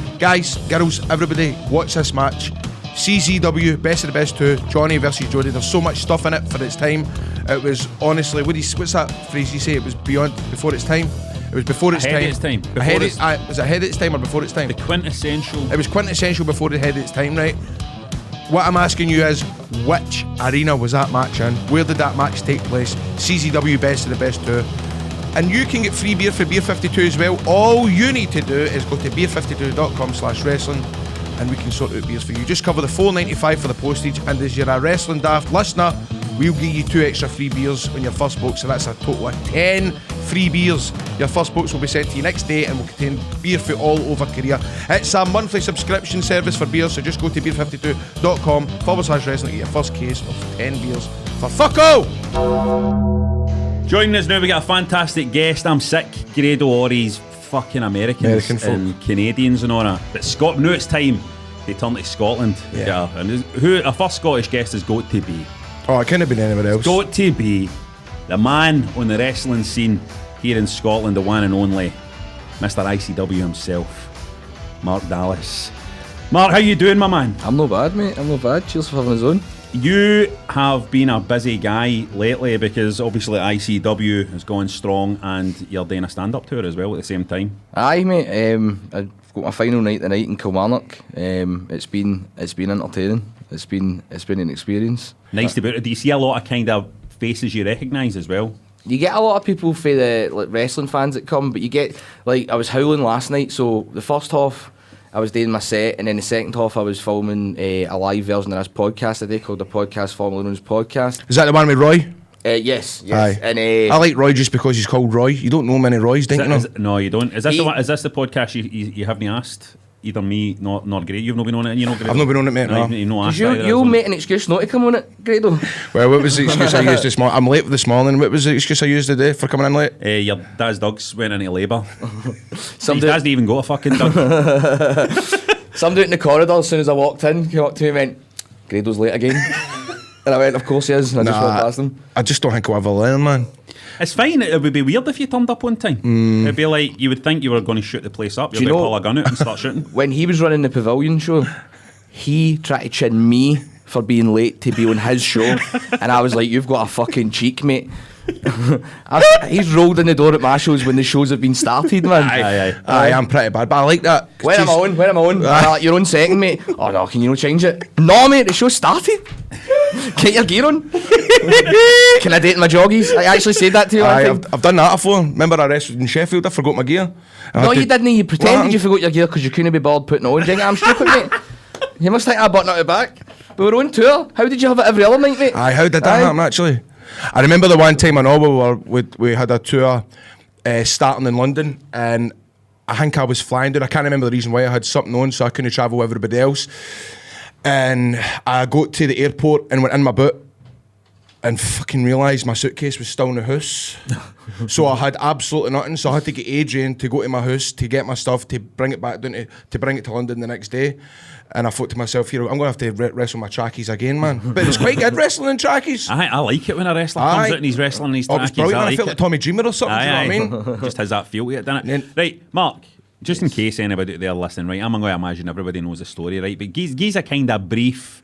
girls, everybody, watch this match. CZW, Best of the Best 2, Johnny versus Jody. There's so much stuff in it for its time. It was honestly, what's that phrase you say? It was before its time. It was before its Ahead time. of its time. Was it ahead of its time or before its time? The quintessential. It was quintessential before the head of its time, right? What I'm asking you is, which arena was that match in? Where did that match take place? CZW, Best of the Best 2. And you can get free beer for Beer 52 as well. All you need to do is go to beer52.com/wrestling and we can sort out beers for you. Just cover the $4.95 for the postage, and as you're a Wrestling Daft listener, we'll give you 2 extra free beers on your first box, so that's a total of 10 free beers. Your first box will be sent to you next day and will contain beer for all over Korea. It's a monthly subscription service for beer, so just go to beer52.com/wrestling to get your first case of 10 beers for fuck all. Joining us now, we got a fantastic guest. I'm sick. Grado or he's fucking American folk. and Canadians and all that. But now it's time they turn to Scotland. Yeah. And who our first Scottish guest has got to be? Oh, it couldn't have been anywhere else. Got to be the man on the wrestling scene here in Scotland, the one and only Mr. ICW himself, Mark Dallas. Mark, how you doing, my man? I'm not bad, mate. I'm not bad. Cheers for having us on. You have been a busy guy lately because obviously ICW has gone strong and you're doing a stand-up tour as well at the same time. Aye, mate. I've got my final night tonight in Kilmarnock. It's been entertaining. It's been an experience. Nice to be. Do you see a lot of kind of faces you recognise as well? You get a lot of people for the wrestling fans that come, but you get I was howling last night. So the first half, I was doing my set, and then the second half I was filming a live version of this podcast today called the Podcast Formerly Known as Podcast. Is that the one with Roy? Yes. Aye. And I like Roy just because he's called Roy. You don't know many Roys, don't you know? No, you don't. Is this the podcast you haven't asked either me nor Grado? You've not been on it, and you're not Grado? I've not been on it, mate, no. You've not asked either, you'll make an excuse not to come on it, Grado. Well, what was the excuse I used this morning? I'm late this morning. What was the excuse I used today for coming in late? Your dad's dogs went into labour. His Somebody dad's not even got a fucking dog. Somebody out in the corridor, as soon as I walked in, came up to me and went, Grado's late again. And I went, of course he is. And I just walked past him. I just don't think I'll ever learn, man. It's fine. It would be weird if you turned up on time. It'd be like you would think you were going to shoot the place up. You'd pull a gun out and start shooting. When he was running the Pavilion show, he tried to chin me for being late to be on his show. And I was like, you've got a fucking cheek, mate. He's rolled in the door at my shows when the shows have been started, man. Aye, I'm pretty bad, but I like that. When am I on? Like, you're on second, mate. Oh no, can you not change it? No, mate, the show started. Get your gear on. Can I date my joggies? I actually said that to you. I've done that before. Remember I wrestled in Sheffield, I forgot my gear. No, you didn't. You pretended you forgot your gear because you couldn't be bothered putting it on. I'm stupid, mate. You must think I button out the back. We were on tour. How did you have it every other night, mate? Aye, how did that happen actually? I remember the one time I know we had a tour starting in London, and I think I was flying down. I can't remember the reason why. I had something on, so I couldn't travel with everybody else. And I got to the airport and went in my boot and fucking realised my suitcase was still in the house. So I had absolutely nothing. So I had to get Adrian to go to my house to get my stuff, to bring it back down to bring it to London the next day. And I thought to myself, here, I'm going to have to wrestle my trackies again, man. But it's quite good wrestling in trackies. I like it when a wrestler comes out and he's wrestling in his trackies. It's brilliant. I felt like Tommy Dreamer or something, do you know what I mean? Just has that feel to it, doesn't it? Right, Mark, just in case anybody out there listening, right, I'm going to imagine everybody knows the story, right? But give a brief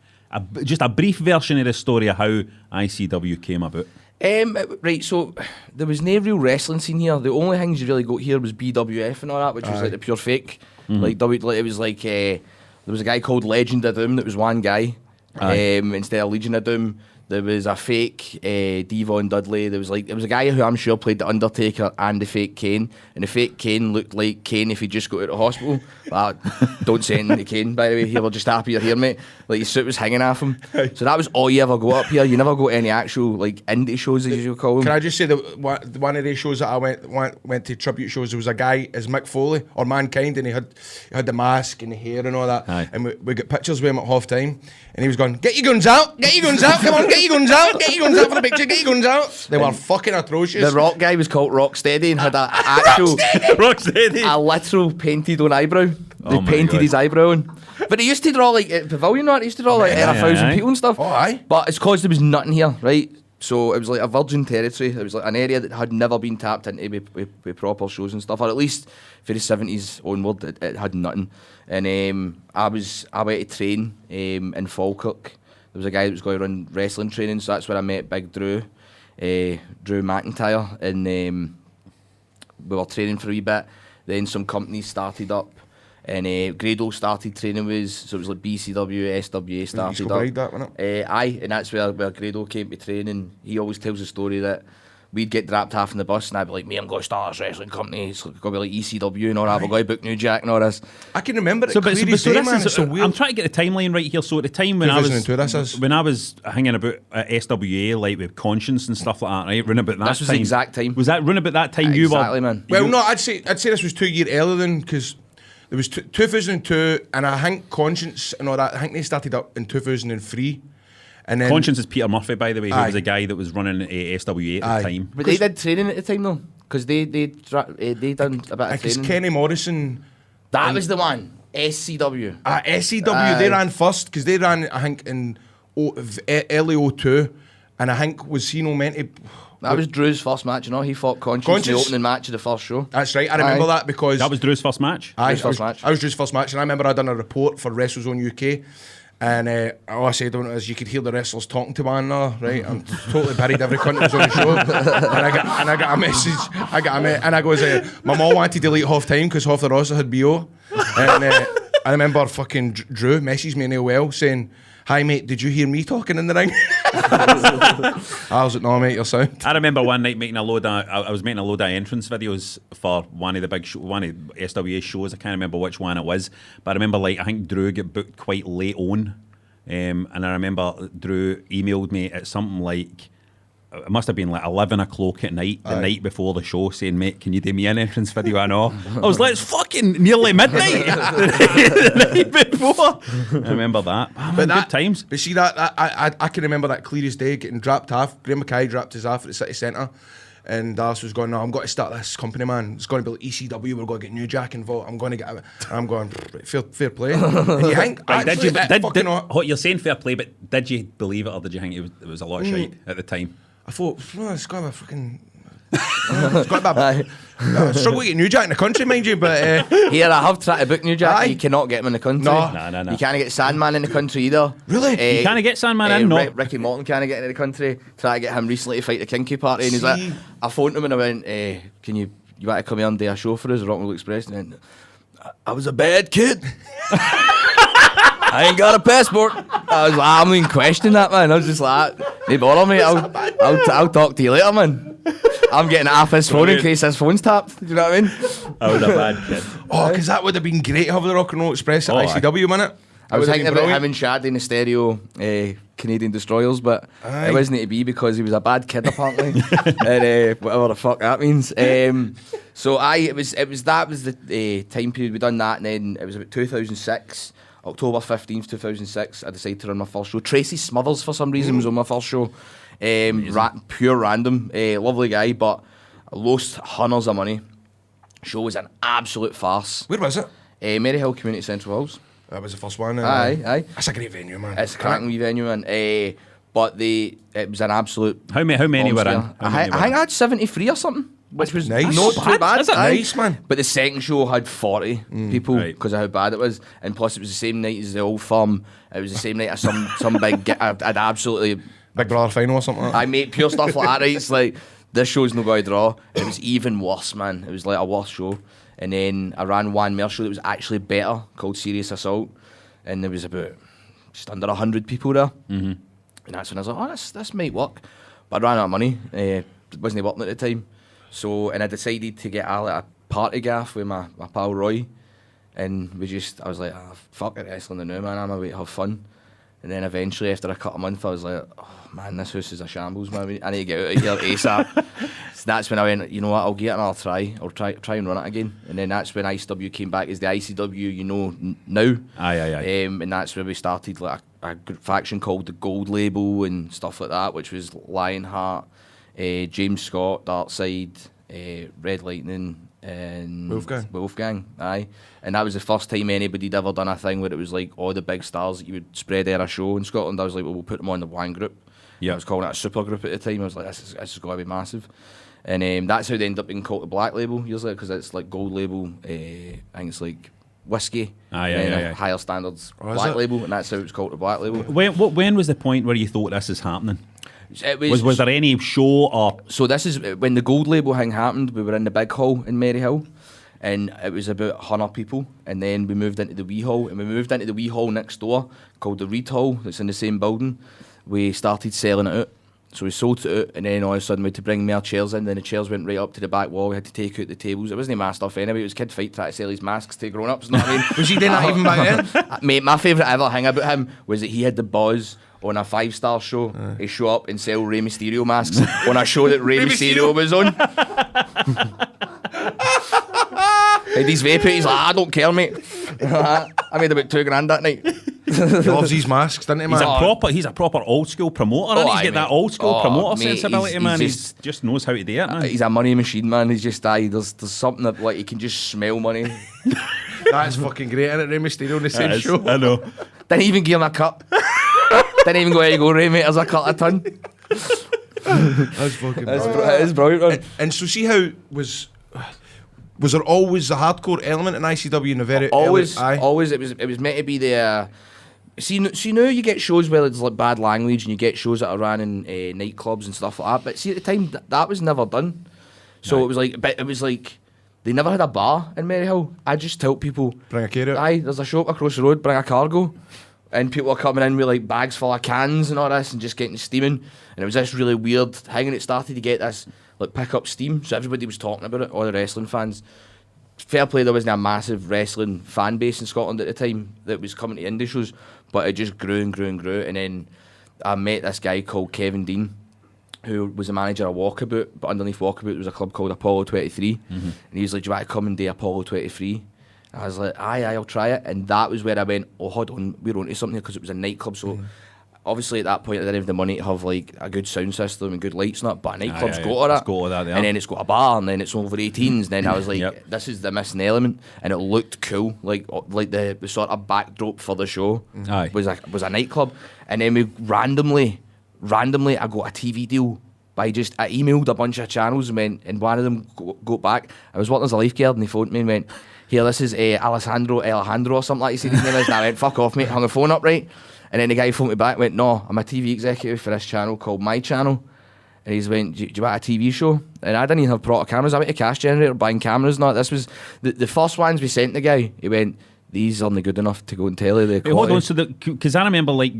version of the story of how ICW came about. Right, so there was no real wrestling scene here. The only things you really got here was BWF and all that, which was like the pure fake. Like it was like there was a guy called Legend of Doom that was one guy instead of Legion of Doom. There was a fake Devon Dudley. There was a guy who I'm sure played the Undertaker and the fake Kane, and the fake Kane looked like Kane if he just got out of hospital. But don't say anything to Kane, by the way. We're just happy you're here, mate. Like his suit was hanging off him. So that was all you ever got up here. You never got any actual like indie shows, as you call them. Can I just say that one of the shows that I went to tribute shows, there was a guy as Mick Foley or Mankind, and he had the mask and the hair and all that. Aye. And we got pictures with him at half time, and he was going, "Get your guns out, get your guns out, come on, get your guns out, get your guns out for the picture, get your guns out." They were fucking atrocious. The Rock guy was called Rocksteady and had an actual Rocksteady. a literal painted on eyebrow. They Oh my painted God. his eyebrow on. But he used to draw like at Pavilion, he used to draw like 1,000 people and stuff. Oh, aye. But it's because there was nothing here, right? So it was like a virgin territory. It was like an area that had never been tapped into with proper shows and stuff, or at least for the 70s onward, it had nothing. And I went to train in Falkirk. There was a guy that was going to run wrestling training, so that's where I met Big Drew McIntyre, and we were training for a wee bit. Then some companies started up, and Grado started training with us, so it was like BCW, SWA started up. Ride that, wasn't it? Aye, and that's where Grado came to train, and he always tells the story that we'd get dropped half in the bus, and I'd be like, "Me, I'm going to start this wrestling company. It's going to be like ECW and all that. We're going to book New Jack and all this." I can remember it So, but, clear as day, this man. is, It's so weird. I'm trying to get the timeline right here. So at the time when 2002 this is. when I was hanging about at SWA, like with Conscience and stuff like that, right? Round about that This was time. the exact time. Was that round about that time you Exactly, were? man. Well, no, I'd say this was 2 years earlier than, because there was 2002, and I think Conscience and all that, I think they started up in 2003. And then Conscience is Peter Murphy, by the way. He Aye. was a guy that was running SWA at Aye. the time. But they did training at the time though, because they done a bit of because training. Kenny Morrison, That was the one. SCW. SCW, Aye. they ran first, because they ran, I think, in early 02, and I think, was he no meant to... That was Drew's first match, you know. He fought Conscience in the Conscience? opening match of the first show. That's right, I remember Aye. that, because... That was Drew's first match. Aye, Drew's first match. I was Drew's first match, and I remember I done a report for WrestleZone UK, and all I said on it is you could hear the wrestlers talking to one another, right? I'm totally buried every cunt that was on the show, and I got a message, and I goes, my mum wanted to leave half time because half the roster had BO, and I remember fucking Drew messaged me in AOL saying, "Hi mate, did you hear me talking in the ring?" I was like, "No mate, you're sound." I remember one night making I was making a load of entrance videos for one of the big one of SWA shows. I can't remember which one it was, but I remember like I think Drew got booked quite late on, and I remember Drew emailed me at something like, it must have been like 11 o'clock at night, the night before the show, saying, "Mate, can you do me an entrance video?" I know. I was like, "It's fucking nearly midnight the night before." I remember that. Oh, man, good times. But see that I can remember that clear as day, getting dropped off. Graham Mackay dropped us off at the city centre, and Dallas was going, "No, I'm going to start this company, man. It's going to be like ECW. We're going to get New Jack involved. I'm going to get." And I'm going, fair play. And you think, Right, actually, what you're saying fair play, but did you believe it, or did you think it was a lot of shite at the time? I thought, "No, it's got to be a fucking." It's got to be a struggle to get New Jack in the country, mind you, but Here, I have tried to book New Jack. Aye. You cannot get him in the country. No. No. You can't get Sandman in the country either. Really? You can't get Sandman in, no. Ricky Morton can't get into the country. Try to get him recently to fight the Kinky Party, and he's like, See. I phoned him and I went, "Can you want to come here and do a show for us, Rock and Roll Express?" And he went, "I was a bad kid. I ain't got a passport." I was like, I'm not even questioning that, man. I was just like, "No bother, mate. I'll talk to you later, man." I'm getting it off his phone in case his phone's tapped. Do you know what I mean? I was a bad kid. Oh, because that would have been great to have the Rock and Roll Express at Oh, ICW, wouldn't it? I was That thinking would have about been him and Shad in the stereo Canadian Destroyers, but Aye. it wasn't to be because he was a bad kid apparently, and whatever the fuck that means. So it was the time period we done that, and then it was about 2006, October 15th, 2006. I decided to run my first show. Tracy Smothers for some reason was on my first show. Pure random, lovely guy, but I lost hundreds of money. Show was an absolute farce. Where was it? Maryhill Community Central Halls. That was the first one. Aye. That's a great venue, man. It's a cracking wee venue, man. But it was an absolute. How many were in? monster. I think I had 73 or something, which was nice. not too bad. Is it? aye. Nice, man. But the second show had 40 people Right. because of how bad it was, and plus it was the same night as the Old Firm. It was the same night as some big. I'd absolutely Big Brother final or something like that. I made pure stuff like that, right? It's like, this show's not going to draw. It was even worse, man. It was like a worse show. And then I ran one more show that was actually better, called Serious Assault. And there was about just under 100 people there. Mm-hmm. And that's when I was like, oh, this might work. But I ran out of money. Wasn't working at the time. So, and I decided to get a party gaff with my pal Roy. And I was like, fuck it, wrestling now, man. I'm away to have fun. And then eventually, after a couple of months, I was like, oh man, this house is a shambles, man. I need to get out of here ASAP. So that's when I went, you know what, I'll get another try. I'll try and run it again. And then that's when ICW came back as the ICW you know now. Aye. And that's where we started like a faction called the Gold Label and stuff like that, which was Lionheart, James Scott, Darkside, Red Lightning, and Wolfgang, aye. And that was the first time anybody ever done a thing where it was like all the big stars that you would spread out a show in Scotland. I was like, well, we'll put them on the one group. Yeah, I was calling it a super group at the time. I was like, this is going to be massive. And that's how they ended up being called the Black Label years later, because it's like Gold Label. I think it's like whiskey, higher standards Black Label, and that's how it's called the Black Label. When was the point where you thought this is happening? Was there any show or... So this is when the Gold Label thing happened. We were in the big hall in Maryhill, and it was about 100 people, and then we moved into the wee hall, and we moved into the wee hall next door called the Reed Hall that's in the same building. We started selling it out, so we sold it out, and then all of a sudden we had to bring more chairs in, then the chairs went right up to the back wall. We had to take out the tables. It wasn't my stuff anyway, it was Kid Fight trying to sell his masks to grown-ups, you know what I mean? Was he doing that even back then? Mate, my favourite ever thing about him was that he had the buzz on a 5-star show. He show up and sell Rey Mysterio masks on a show that Rey Mysterio was on. Had these vape, he's like, I don't care, mate. I made about $2,000 that night. He loves these masks, doesn't he, man? He's a proper old school promoter, and he's got that old school promoter sensibility, man. He just knows how to do it, man. He's a money machine, man. He's just there's something that like he can just smell money. That's fucking great, isn't it? Rey Mysterio on the same show. I know. Didn't even give him a cut. Didn't even go, here you go, Ray, mate, there's a cut a ton. That's fucking brilliant. It is brilliant, man. And so see how was there always a hardcore element in ICW in the very always it was meant to be the see now you get shows where it's like bad language, and you get shows that are ran in nightclubs and stuff like that, but see at the time that was never done. So it was like they never had a bar in Maryhill. I just tell people, bring a carrot. Aye, there's a shop across the road, bring a cargo. And people are coming in with like bags full of cans and all this, and just getting steaming. And it was this really weird thing, and it started to get this like pick up steam. So everybody was talking about it, all the wrestling fans. Fair play, there wasn't a massive wrestling fan base in Scotland at the time that was coming to indie shows, but it just grew and grew and grew. And then I met this guy called Kevin Dean, who was a manager of Walkabout, but underneath Walkabout there was a club called Apollo 23. And he was like, do you want to come and do Apollo 23? I was like, aye, I'll try it. And that was where I went, oh, hold on, we're onto something here, because it was a nightclub. So obviously at that point I didn't have the money to have like a good sound system and good lights and that, but a nightclub's got to that. And then it's got a bar, and then it's over 18s. And then I was like, this is the missing element. And it looked cool, like the sort of backdrop for the show was a nightclub. And then we randomly I got a TV deal by I emailed a bunch of channels and one of them got back. I was working as a lifeguard, and he phoned me and went, here, this is Alejandro or something like he said his name is. And I went, fuck off, mate, hung the phone up, right? And then the guy phoned me back and went, no, I'm a TV executive for this channel called My Channel. And he's went, do you want a TV show? And I didn't even have proper cameras. I went to Cash Generator buying cameras and all. This was the first ones we sent the guy. He went, these aren't good enough to go and tell you. Hold on, so because I remember like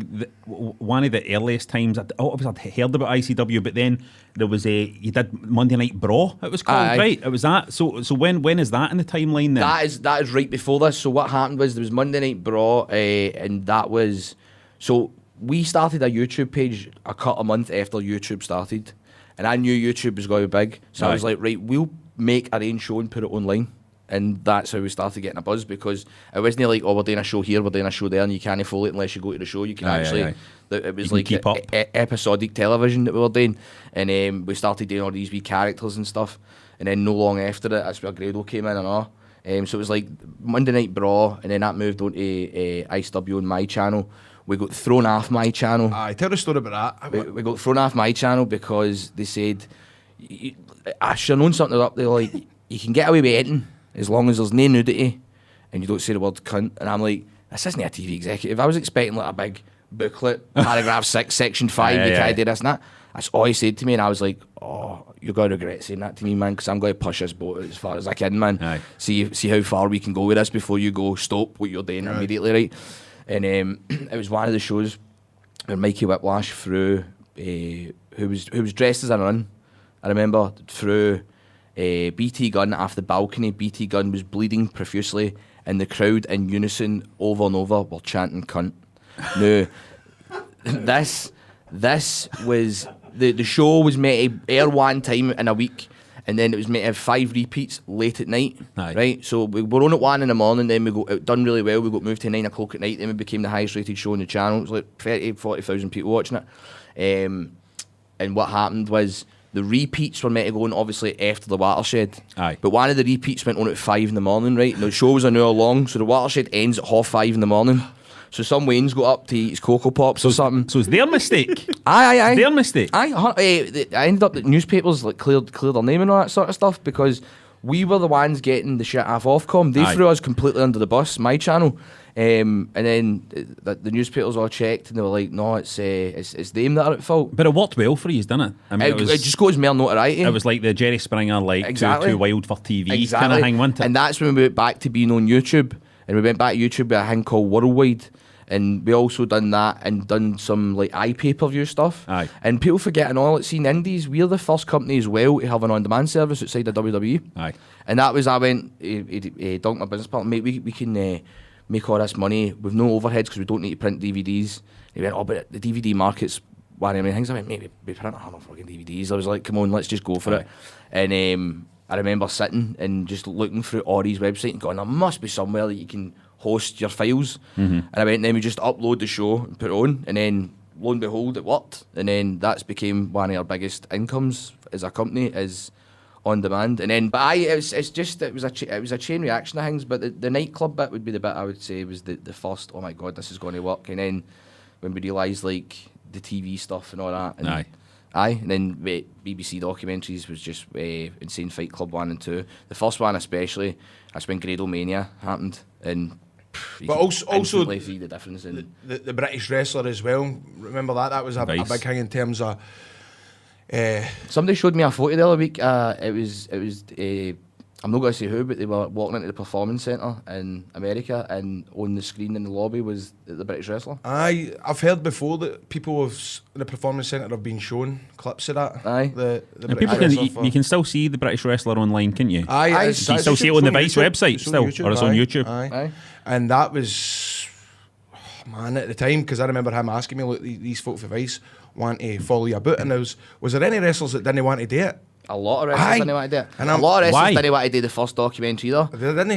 one of the earliest times I'd heard about ICW, but then there was you did Monday Night Brawl, it was called, right? It was that. So when is that in the timeline then? That is right before this. So what happened was there was Monday Night Brawl, and that was so we started a YouTube page a couple of months after YouTube started, and I knew YouTube was going to be big, so I was like, right, we'll make our own show and put it online. And that's how we started getting a buzz, because it wasn't like, oh, we're doing a show here, we're doing a show there, and you can't follow it unless you go to the show. You can it was like episodic television that we were doing, and we started doing all these wee characters and stuff. And then no long after it, that's where Grado came in and all. So it was like Monday Night Brawl, and then that moved on to ICW on My Channel. We got thrown off My Channel. Tell the story about that. We got thrown off My Channel because they said, I should have known something up there, like, you can get away with anything as long as there's no nudity and you don't say the word cunt. And I'm like, this isn't a TV executive. I was expecting like a big booklet, paragraph 6, section 5, you can't do this and that. That's all he said to me, and I was like, oh, you're going to regret saying that to me, man, because I'm going to push this boat as far as I can, man. Aye. See how far we can go with this before you go stop what you're doing immediately, right? And it was one of the shows where Mikey Whiplash threw, who was dressed as a nun, I remember, threw BT Gunn off the balcony. BT Gunn was bleeding profusely, and the crowd in unison over and over were chanting cunt. Now, this was... The show was meant to air one time in a week, and then it was meant to have 5 repeats late at night. Aye. Right? So we were on at 1 in the morning, then it done really well. We got moved to 9 o'clock at night, then we became the highest rated show on the channel. It was like 40,000 people watching it. And what happened was the repeats were meant to go on obviously after the Watershed. Aye. But one of the repeats went on at 5 in the morning, right? And the show was an hour long, so the Watershed ends at 5:30 in the morning. So some Wayne's got up to eat his Cocoa Pops or something. So it's their mistake. Aye. It's their mistake. I ended up that newspapers like cleared their name and all that sort of stuff because we were the ones getting the shit off Ofcom. They threw us completely under the bus, my channel. And then the newspapers all checked and they were like, no, it's them that are at fault. But it worked well for you, didn't it? I mean, it just goes more notoriety. It was like the Jerry Springer, like too wild for TV kind of thing, wasn't it? And that's when we went back to being on YouTube. And we went back to YouTube with a thing called Worldwide. And we also done that and done some like pay-per-view stuff. Aye. And people forgetting all, like, seeing indies, we're the first company as well to have an on-demand service outside of WWE. Aye. And that was, I went, donked my business partner, mate, we can make all this money with no overheads because we don't need to print DVDs. He went, oh, but the DVD market's one of the things. I went, mate, we print 100 fucking DVDs. I was like, come on, let's just go for it. And I remember sitting and just looking through Ori's website and going, there must be somewhere that you can host your files. And I went, and then we just upload the show and put it on, and then lo and behold, it worked. And then that's became one of our biggest incomes as a company, is on demand. And then, but it was a chain reaction of things. But the nightclub bit would be the bit I would say was the first. Oh my god, this is going to work. And then when we realised like the TV stuff and all that, and and then BBC documentaries was just Insane Fight Club 1 and 2. The first one especially, that's when Grado Mania happened, and but also see the difference in the British wrestler as well. Remember that was a big thing in terms of. Somebody showed me a photo the other week. It was I'm not going to say who, but they were walking into the Performance Centre in America, and on the screen in the lobby was the British wrestler. Aye, I've heard before that people in the Performance Centre have been shown clips of that. Aye, the people you can still see the British wrestler online, can't you? Aye, you can still see it on the Vice website still, or it's on YouTube. Aye. And that was, man, at the time, because I remember him asking me, look, these folk for Vice want to follow you about, and was there any wrestlers that didn't want to do it? A lot of wrestlers didn't want to do it. And a lot of wrestlers didn't want to do the first documentary either. Didn't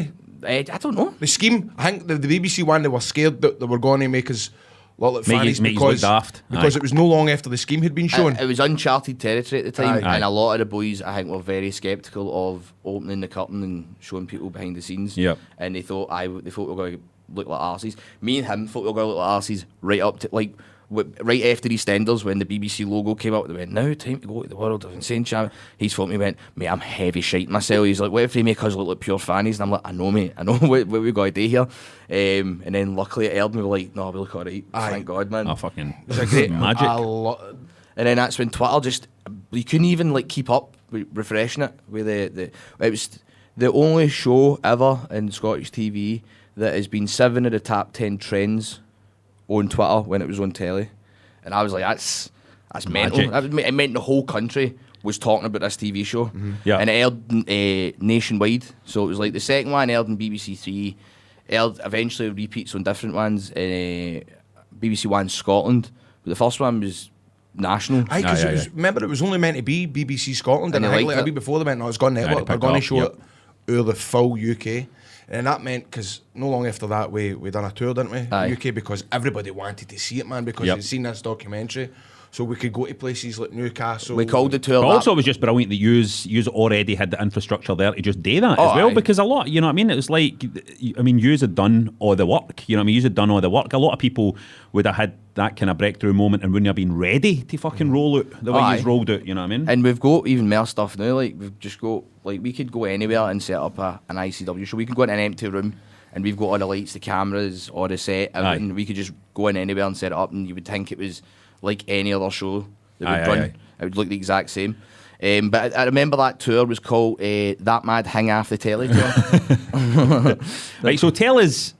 they? I don't know. The scheme, I think the BBC one, they were scared that they were going to make us look like fannies because Daft. It was no long after the scheme had been shown. It was uncharted territory at the time, and a lot of the boys, I think, were very sceptical of opening the curtain and showing people behind the scenes. Yep. And they thought we were going to look like arses. Me and him thought we were going to look like arses right up to, like, right after EastEnders, when the BBC logo came out, they went, now time to go to the World of Insane Champions. He's thought me, went, mate, I'm heavy shite myself. He's like, what if they make us look like pure fannies? And I'm like, I know, mate, I know what we got to do here. And then luckily at Erd, we were like, no, we look alright. Thank God, man. Oh, fucking it was a great magic. And then that's when Twitter just, you couldn't even like keep up with refreshing it. With it was the only show ever in Scottish TV that has been 7 of the top 10 trends on Twitter when it was on telly. And I was like, that's mental. It meant the whole country was talking about this TV show. Yeah. And it aired nationwide. So it was like the second one aired in BBC 3, aired eventually repeats on different ones in BBC 1 Scotland. But the first one was national. Aye, because remember, it was only meant to be BBC Scotland, and I think like a bit before they went, no, it's gone network, we're going to show it over the full UK. And that meant, because no long after that, we done a tour, didn't we? Aye. UK, because everybody wanted to see it, man, because they'd seen this documentary. So we could go to places like Newcastle. We called the tour. But also, it was just brilliant that you already had the infrastructure there to just do that as well, because a lot, you know what I mean? It was like, I mean, you had done all the work, you know what I mean? You had done all the work. A lot of people would have had that kind of breakthrough moment and wouldn't have been ready to fucking roll out the way you rolled out, you know what I mean? And we've got even more stuff now, like we've just got, like we could go anywhere and set up an ICW show. We could go in an empty room and we've got all the lights, the cameras, all the set, everything. We could just go in anywhere and set it up, and you would think it was like any other show that would run. It would look the exact same. But I remember that tour was called That Mad Hang Off the Telly Tour. Right, so tell us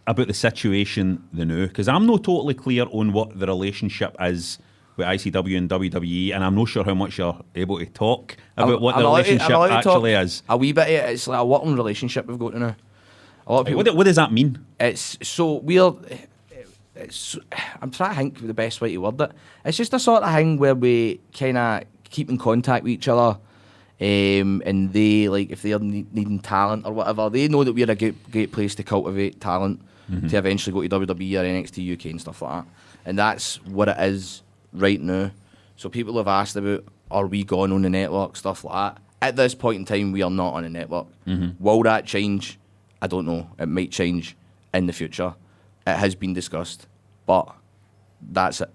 about the situation the now, because I'm not totally clear on what the relationship is with ICW and WWE, and I'm not sure how much you're able to talk about what the relationship actually is. A wee bit. It's like a working relationship we've got now. A lot of people. What does that mean? It's so weird. I'm trying to think of the best way to word it. It's just a sort of thing where we kind of keep in contact with each other, and they, like, if they're needing talent or whatever, they know that we're a great place to cultivate talent to eventually go to WWE or NXT UK and stuff like that. And that's what it is right now. So people have asked about, are we gone on the network, stuff like that. At this point in time, we are not on a network. Will that change? I don't know. It might change in the future. It has been discussed, but that's it.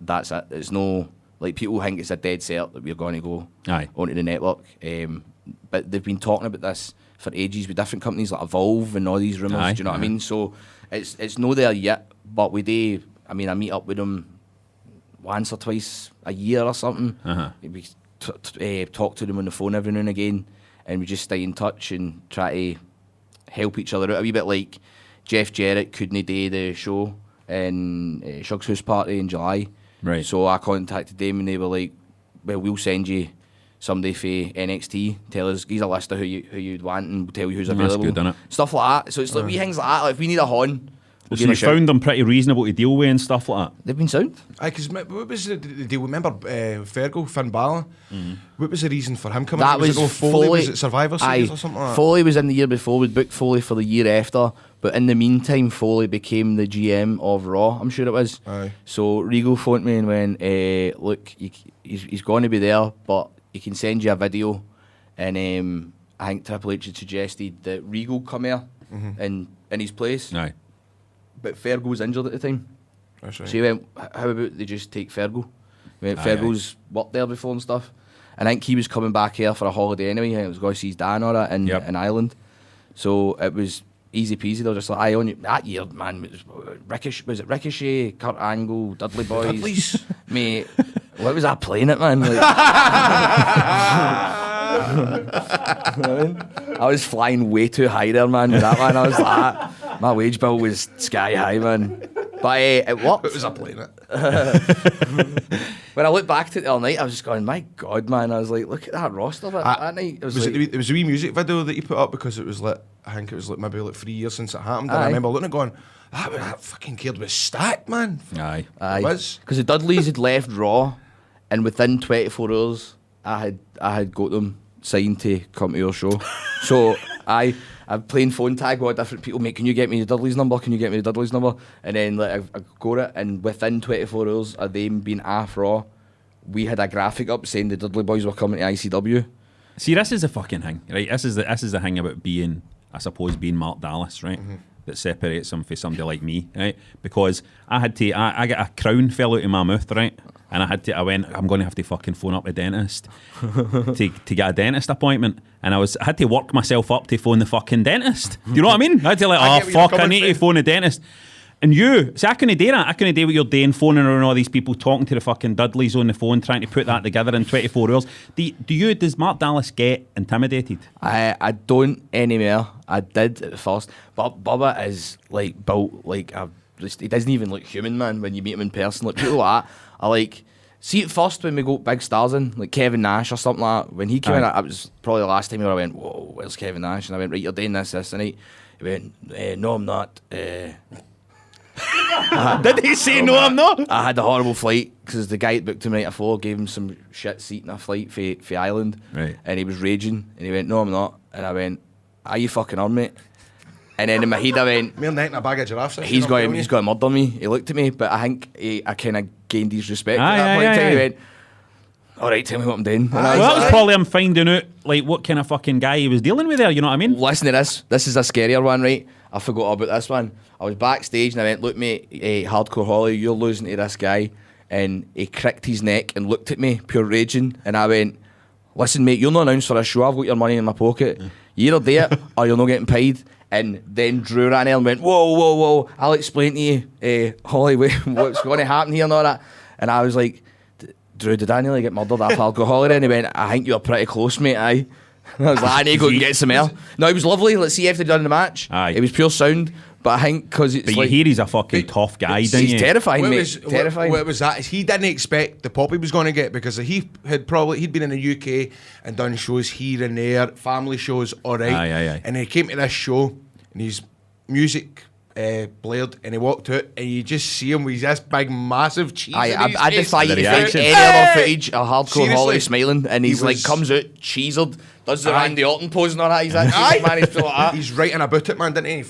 It's no, like, people think it's a dead cert that we're going to go onto the network. But they've been talking about this for ages with different companies like Evolve and all these rumours. Do you know what I mean? So it's no there yet, but we do. I mean, I meet up with them once or twice a year or something. We talk to them on the phone every now and again, and we just stay in touch and try to help each other out a wee bit. Like Jeff Jarrett couldn't do the show in Shug's House Party in July. Right. So I contacted them and they were like, well, we'll send you somebody for NXT. Tell us, here's a list of who you'd want, and we'll tell you who's available. That's good, isn't it? Stuff like that. So it's like wee things like that. Like if we need a horn, we'll so you found them pretty reasonable to deal with and stuff like that? They've been sound. Aye, because what was the deal? Remember Fergal, Finn Balor? What was the reason for him coming? That was Foley. Was it Survivor Series or something like that? Foley was in the year before. We'd booked Foley for the year after. But in the meantime, Foley became the GM of Raw, I'm sure it was. Aye. So Regal phoned me and went, look, he's going to be there, but he can send you a video. And I think Triple H had suggested that Regal come here in his place. Aye. But Fergal was injured at the time. That's right. So he went, how about they just take Fergal? He went, Fergal's worked there before and stuff. And I think he was coming back here for a holiday anyway. He was going to see his dad or that in Ireland. So it was easy peasy. They were just like, I on you. That year, man, was it Ricochet, Kurt Angle, Dudley Boys? Dudleys. Mate, what was I playing it, man? Like, I was flying way too high there, man, with that one. I was like, my wage bill was sky high, man. But it worked. What was I playing it? When I look back to it the other night, I was just going, my God, man. I was like, look at that roster that night. It was a wee music video that you put up because it was like, I think it was like maybe like 3 years since it happened. And I remember looking at it going, that fucking kid was stacked, man. Aye. It was. Because the Dudleys had left Raw, and within 24 hours, I had got them signed to come to your show. So I'm playing phone tag with different people. Mate, can you get me the Dudleys number? Can you get me the Dudleys number? And then like I got it, and within 24 hours of them being off Raw, we had a graphic up saying the Dudley Boys were coming to ICW. See, this is the fucking thing, right? This is the thing about being, I suppose, being Mark Dallas, right? That separates him from somebody like me, right? Because I got a crown fell out of my mouth, right? And I went, I'm going to have to fucking phone up a dentist to get a dentist appointment. And I had to work myself up to phone the fucking dentist. Do you know what I mean? I had to I need to phone a dentist. And I couldn't do that. I couldn't do what you're doing, phoning around all these people, talking to the fucking Dudleys on the phone, trying to put that together in 24 hours. Does Mark Dallas get intimidated? I don't anymore. I did at first. But Bubba is like built like he doesn't even look human, man, when you meet him in person. Like people like that. I like see at first when we got big stars in, like Kevin Nash or something like that. When he came in, it was probably the last time where I went, whoa, where's Kevin Nash? And I went, right, you're doing this tonight. He went, no, I'm not. Did he say no, I'm not? I had a horrible flight because the guy that booked him right before gave him some shit seat in a flight for Ireland. Right. And he was raging. And he went, no, I'm not. And I went, are you fucking on, mate? And then in my head I went, mere neck and a bag of giraffes. He's going to murder me. He looked at me, but I think I kind of gained his respect at that point in time. He went, all right, tell me what I'm doing. That was probably him finding out like what kind of fucking guy he was dealing with there, you know what I mean? Listen to this. This is a scarier one, right? I forgot about this one. I was backstage and I went, look, mate, Hardcore Holly, you're losing to this guy. And he cricked his neck and looked at me, pure raging. And I went, listen, mate, you're not announced for a show. I've got your money in my pocket. You either do it or you're not getting paid. And then Drew ran in and went, whoa, I'll explain to you, Holly, what's going to happen here and all that. And I was like, Drew, did I nearly get murdered after alcohol? And he went, I think you're pretty close, mate, aye. I was like, I need to go and get some air. No, it was lovely. Let's see if they'd done the match. Aye. It was pure sound. But I think because it's But like... you hear he's a fucking tough guy, didn't you? He's terrifying, mate. Terrifying. What was that? Is he didn't expect the pop he was going to get because he'd been in the UK and done shows here and there, family shows, all right. Aye. And he came to this show and his music blared and he walked out and you just see him with this big massive cheese. I defy you to find reaction. any other footage of hardcore Seriously? Holly smiling, and he's He like was- comes out cheesered, does the Aye. Randy Orton pose and all that. He's actually man, he's like that. He's writing about it, man, didn't he? He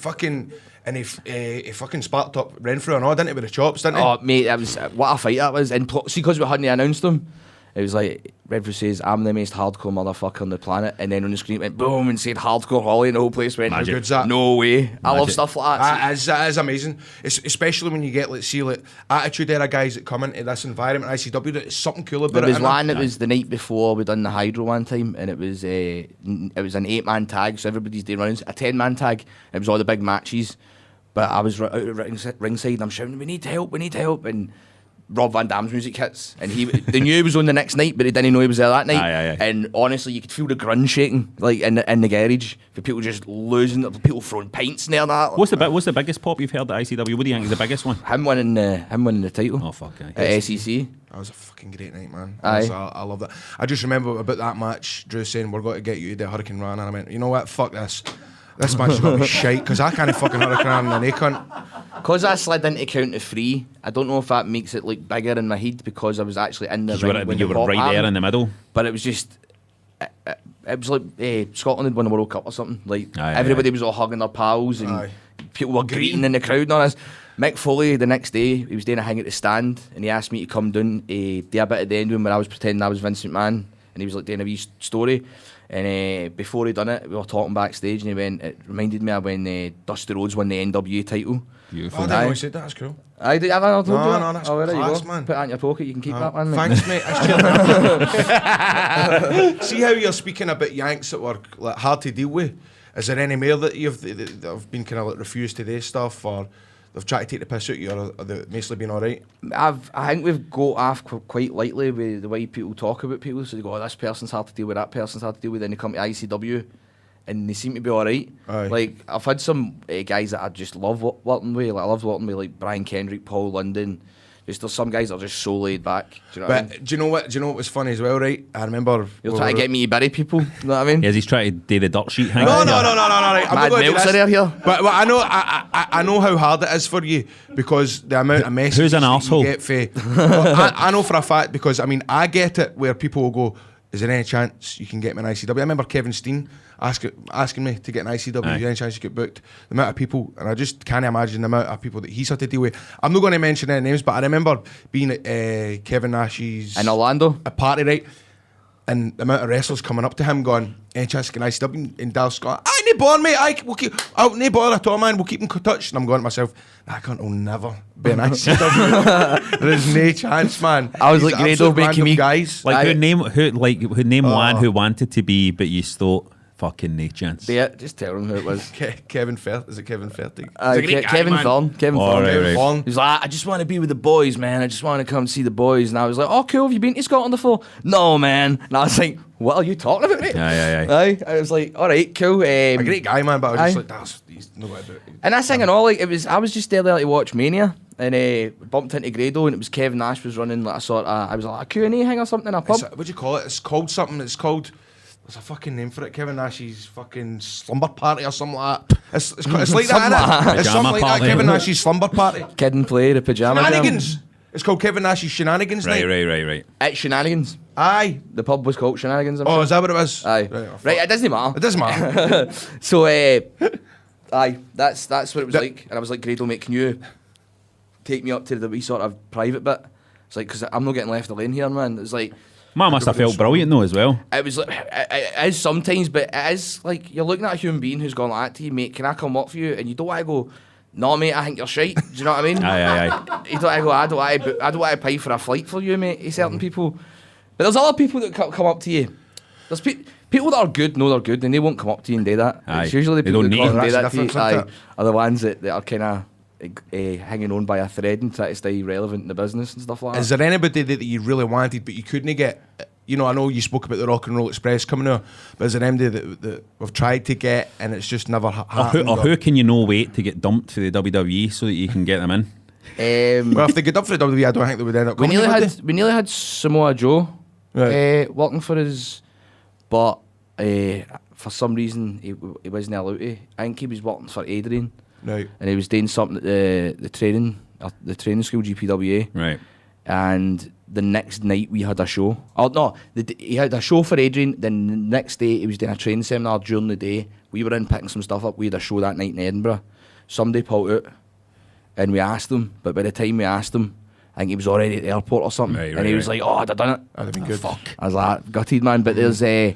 fucking sparked up Renfrew and all, didn't he, with the chops, didn't he? Oh mate, that was what a fight that was. And see, because we hadn't announced him, it was like Renfrew says, "I'm the most hardcore motherfucker on the planet," and then on the screen it went boom and said "hardcore Holly," and the whole place went, How good's that? "No way!" I love Magic. stuff like that. That is amazing, especially when you get, let's see, like Attitude Era guys that come into this environment, ICW. There's something cool about There it. was innit? one that was the night before we done the Hydro one time, and it was an 8-man tag, so everybody's doing runnings. A 10-man tag, it was all the big matches. But I was out at ringside and I'm shouting, we need help, and Rob Van Dam's music hits, and they knew he was on the next night, but they didn't know he was there that night. Aye. And honestly, you could feel the grunge shaking, like in the garage, for people just losing, people throwing pints in there and that. What's the biggest pop you've heard at ICW? What do you think is the biggest one? Him winning the title. Oh, fuck, aye. At SEC. That was a fucking great night, man. Aye. I love that. I just remember about that match, Drew saying, we're going to get you to the Hurricane Run, and I went, you know what, fuck this. This match is going to be shite, because I can't fucking Hurricane Run and they can't. Because I slid into count to 3, I don't know if that makes it look bigger in my head because I was actually in the ring when You the were pop right there happened. in the middle. But it was just, it was like Scotland had won the World Cup or something. Like Aye, everybody was all hugging their pals and Aye. people were greeting in the crowd and all this. Mick Foley the next day, he was doing a hang at the stand and he asked me to come down do a bit at the end of him where I was pretending I was Vince McMahon and he was like doing a wee story. And before he done it, we were talking backstage and he went, it reminded me of when Dusty Rhodes won the NWA title. Beautiful. I didn't know he said that, that's cool. I did. Have I not told you that? No, that's oh, there you class, go. man. Put that in your pocket. You can keep that one, mate. Thanks, mate. That's See how you're speaking about Yanks that were like, hard to deal with? Is there any more that that have been kind of like refused to do stuff, or they've tried to take the piss out of you, or have they mostly been alright? I think we've got off quite lightly with the way people talk about people. So they go, oh, this person's hard to deal with, that person's hard to deal with. Then they come to ICW and they seem to be alright. Like, I've had some guys that I just love working with. Like, I love working with, like, Brian Kendrick, Paul London. Just there's some guys that are just so laid back. Do you know what I mean? But do you know what was funny as well, right? I remember... You're trying to get me to bury people, you know what I mean? Yes, he's trying to do the dirt sheet thing. No, right. I'm Mad not going to do Meltzer this. there here. But I know I know how hard it is for you because the amount of messages Who's an that arsehole? you get I know for a fact because, I mean, I get it where people will go, is there any chance you can get me an ICW? I remember Kevin Steen asking me to get an ICW, is there any chance you get booked? The amount of people, and I just can't imagine the amount of people that he's had to deal with. I'm not going to mention any names, but I remember being at Kevin Nash's... In Orlando? A party, right? And the amount of wrestlers coming up to him going, any chance you can ICW? And Dallas going, I ain't born, mate. We'll keep... Oh, no bother at all, man. We'll keep him touched. And I'm going to myself, I can't will never be an ICW. There's no chance, man. I was These like, Grado absolute making random me... guys. Like, who name one who wanted to be, but you thought, fucking no chance. Yeah, just tell him who it was. Kevin Fertig. Is it Kevin Fertig? Kevin Thorne. Kevin Oh, Thorne. right. Thorne. He was like, I just want to be with the boys, man. I just want to come see the boys. And I was like, oh, cool. Have you been to Scotland before? No, man. And I was like, what are you talking about, mate? Aye. I was like, all right, cool. A great guy, man, but I was just Aye. like, he's no way about it. And that's thing and all, like, I was just there to watch Mania. And bumped into Grado, and it was Kevin Nash was running like a sort of, I was like, a Q&A hang or something in a pub. What do you call it? It's called something. It's called... There's a fucking name for it. Kevin Nash's fucking slumber party or something like that. It's like that, innit? It's something like that. party. Kevin Nash's slumber party. Kid and play, the pyjama jam. Shenanigans. It's called Kevin Nash's Shenanigans night. Right. At Shenanigans. Aye. The pub was called Shenanigans, I'm Oh, sure. is that what it was? Aye. Right, Right, it doesn't matter. It doesn't matter. So, aye, that's what it was like. And I was like, Grado, mate, can you take me up to the wee sort of private bit? It's like, because I'm not getting left alone here, man. It's like, Man must have felt brilliant though as well. it was like, it is sometimes, but it is like, you're looking at a human being who's gone like that to you, mate, can I come work for you? And you don't want to go, no, mate, I think you're shite. Do you know what I mean? Aye. You don't want to go, I don't want to pay for a flight for you, mate, to certain people. But there's other people that come up to you. There's People that are good know they're good, and they won't come up to you and do that. Aye. It's usually the They people don't that need come to. up and do That's that to you, the difference, isn't are the ones that are kind of hanging on by a thread and try to stay relevant in the business and stuff like that. Is there anybody that you really wanted but you couldn't get? You know, I know you spoke about the Rock and Roll Express coming out, but is there anybody that we've tried to get and it's just never happened? Or who can you no wait to get dumped for the WWE so that you can get them in? Well, if they get up for the WWE, I don't think they would end up coming. We nearly had Samoa Joe working for us, but for some reason he wasn't allowed to. I think he was working for Adrian, right, and he was doing something at the training school, GPWA, right. And the next night we had a show. Oh no, he had a show for Adrian. Then the next day he was doing a training seminar during the day. We were in picking some stuff up. We had a show that night in Edinburgh. Somebody pulled out, and we asked him. But by the time we asked him, I think he was already at the airport or something. Right, and he was like, "Oh, I'd have done it. That'd have been good." Fuck. I was like, gutted, man. But there's a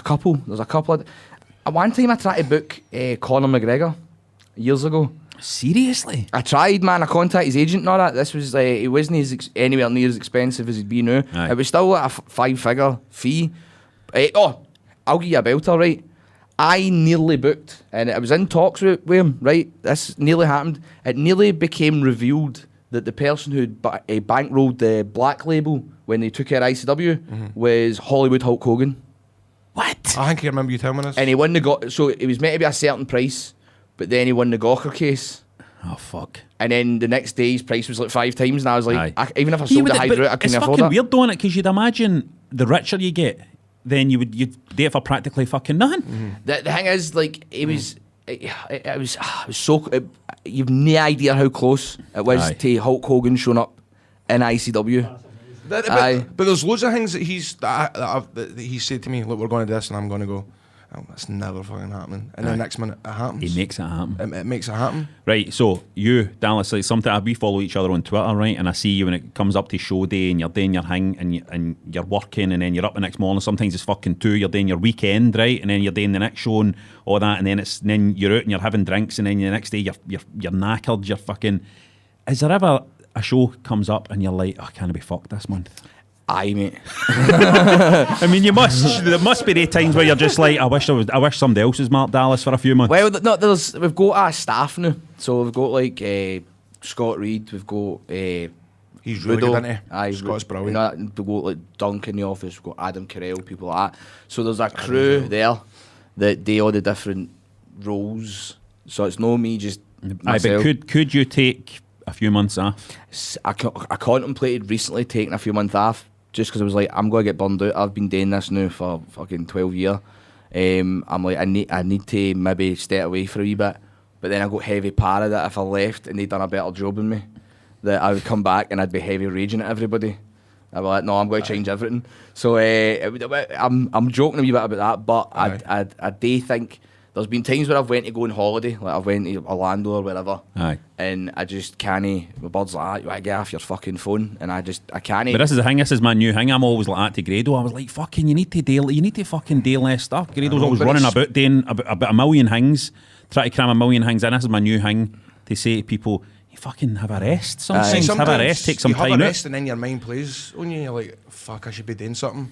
couple. There's a couple. One time I tried to book Conor McGregor years ago. Seriously? I tried, man. I contacted his agent and all that. This was it wasn't anywhere near as expensive as he'd be now. Aye. It was still like a 5-figure fee. I'll give you a belter, right? I nearly booked, and I was in talks with him, right? This nearly happened. It nearly became revealed that the person who bankrolled the Black Label when they took out ICW was Hollywood Hulk Hogan. What? I think I remember you telling me this. And he won so it was meant to be a certain price, but then he won the Gawker case. Oh, fuck. And then the next day his price was like 5 times, and I was like, Aye. even if I sold the Hydra, I couldn't afford It's it. fucking weird doing it, because you'd imagine the richer you get, then you'd do it for practically fucking nothing. The thing is, like, it was so. You've no idea how close it was Aye. to Hulk Hogan showing up in ICW. Aye. But there's loads of things that that he said to me, look, we're going to this, and I'm going to go, oh, that's never fucking happening. And then next minute it happens. He makes it happen. It makes it happen. Right, so you, Dallas, like something we follow each other on Twitter, right? And I see you when it comes up to show day and you're doing your hang and you're working and then you're up the next morning. Sometimes it's fucking 2, you're doing your weekend, right? And then you're doing the next show and all that, and then you're out and you're having drinks, and then the next day you're knackered, you're fucking. Is there ever a show comes up and you're like, oh, I can't be fucked this month? Aye, mate. I mean, there must be the times where you're just like, I wish somebody else was Mark Dallas for a few months. Well, no, we've got our staff now, so we've got like Scott Reed, we've got He's really Rudo. good, isn't he? Aye, Scott's brilliant. You know, we've got like Dunk in the office, we've got Adam Carell, people like that. So there's a crew there that do all the different roles. So it's no me just myself. But could you take a few months off? I contemplated recently taking a few months off, just because I was like, I'm going to get burned out. I've been doing this now for fucking 12 years. I'm like, I need to maybe stay away for a wee bit. But then I got heavy para that if I left and they'd done a better job than me, that I would come back and I'd be heavy raging at everybody. I'd be like, no, I'm going to change everything. So I'm joking a wee bit about that, but I do think there's been times where I've went to go on holiday, like I've went to Orlando or wherever, and I just can't. My bird's like, you want to get off your fucking phone, and I can't. But this is the thing. This is my new thing. I'm always like that to Grado. I was like, fucking, you need to fucking do less stuff. Grado's always running about doing about a million things, trying to cram a million things in. This is my new thing to say to people. You fucking have a rest. Sometimes have a rest. Take some time out. You have a rest, and then your mind plays on you. You're like, fuck, I should be doing something.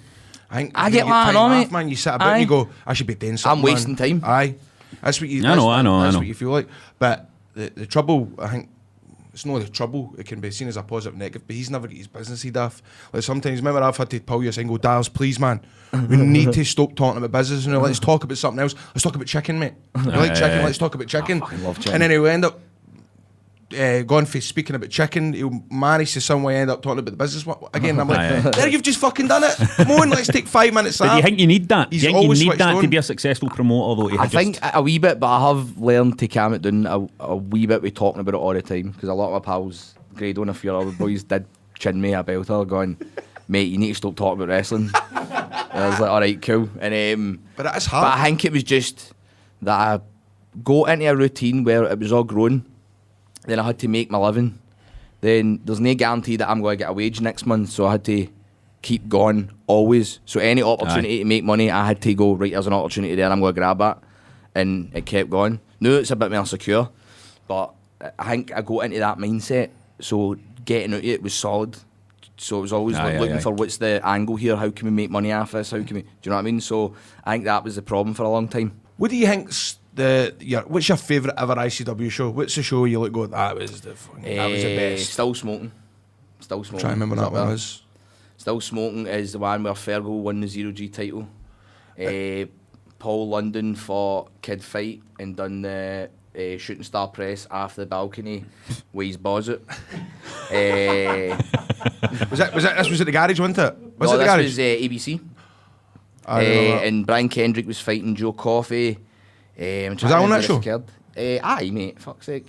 I get that on mate. Man, you sit about and you go, I should be doing something. I'm wasting time. Aye, that's what you. I know. That's what you feel like. But the trouble, I think, it's not the trouble. It can be seen as a positive, negative. But he's never got his business. He Daft. Like sometimes, remember, I've had to pull you and go, Dallas, please, man, we need to stop talking about business. You know, let's talk about something else. Let's talk about chicken, mate. You like chicken? Let's talk about chicken. I fucking love chicken. And then he'll end up. Going for speaking about chicken, he'll manage to some way end up talking about the business again. I'm like, there, you've just fucking done it. Come on, let's take 5 minutes. But do you think you need that? He's do you think you always need that switched to on. be a successful promoter, though? I think a wee bit, but I have learned to calm it down a wee bit with talking about it all the time, because a lot of my pals, Grado and a few other boys, did chin me a belter, going, mate, you need to stop talking about wrestling. And I was like, all right, cool. And But it is hard. But I think it was just that I got into a routine where it was all growing. Then I had to make my living. Then there's no guarantee that I'm going to get a wage next month, so I had to keep going always. So any opportunity to make money, I had to go, right, there's an opportunity there, I'm going to grab that. And it kept going. Now it's a bit more secure, but I think I got into that mindset, so getting out of it was solid. So it was always looking for what's the angle here, how can we make money off this, how can we, do you know what I mean? So I think that was the problem for a long time. What do you think's what's your favourite ever ICW show? What's the show you go, that was the best? Still Smoking. Try to remember that one was. Still Smoking is the one where Fergal won the 0G title. Paul London fought Kid Fight and done the shooting star press after the balcony with his balls out. This was at the garage, wasn't it? Was it the garage? This was ABC. And Brian Kendrick was fighting Joe Coffey. Was that on that show? Aye, mate, fuck's sake.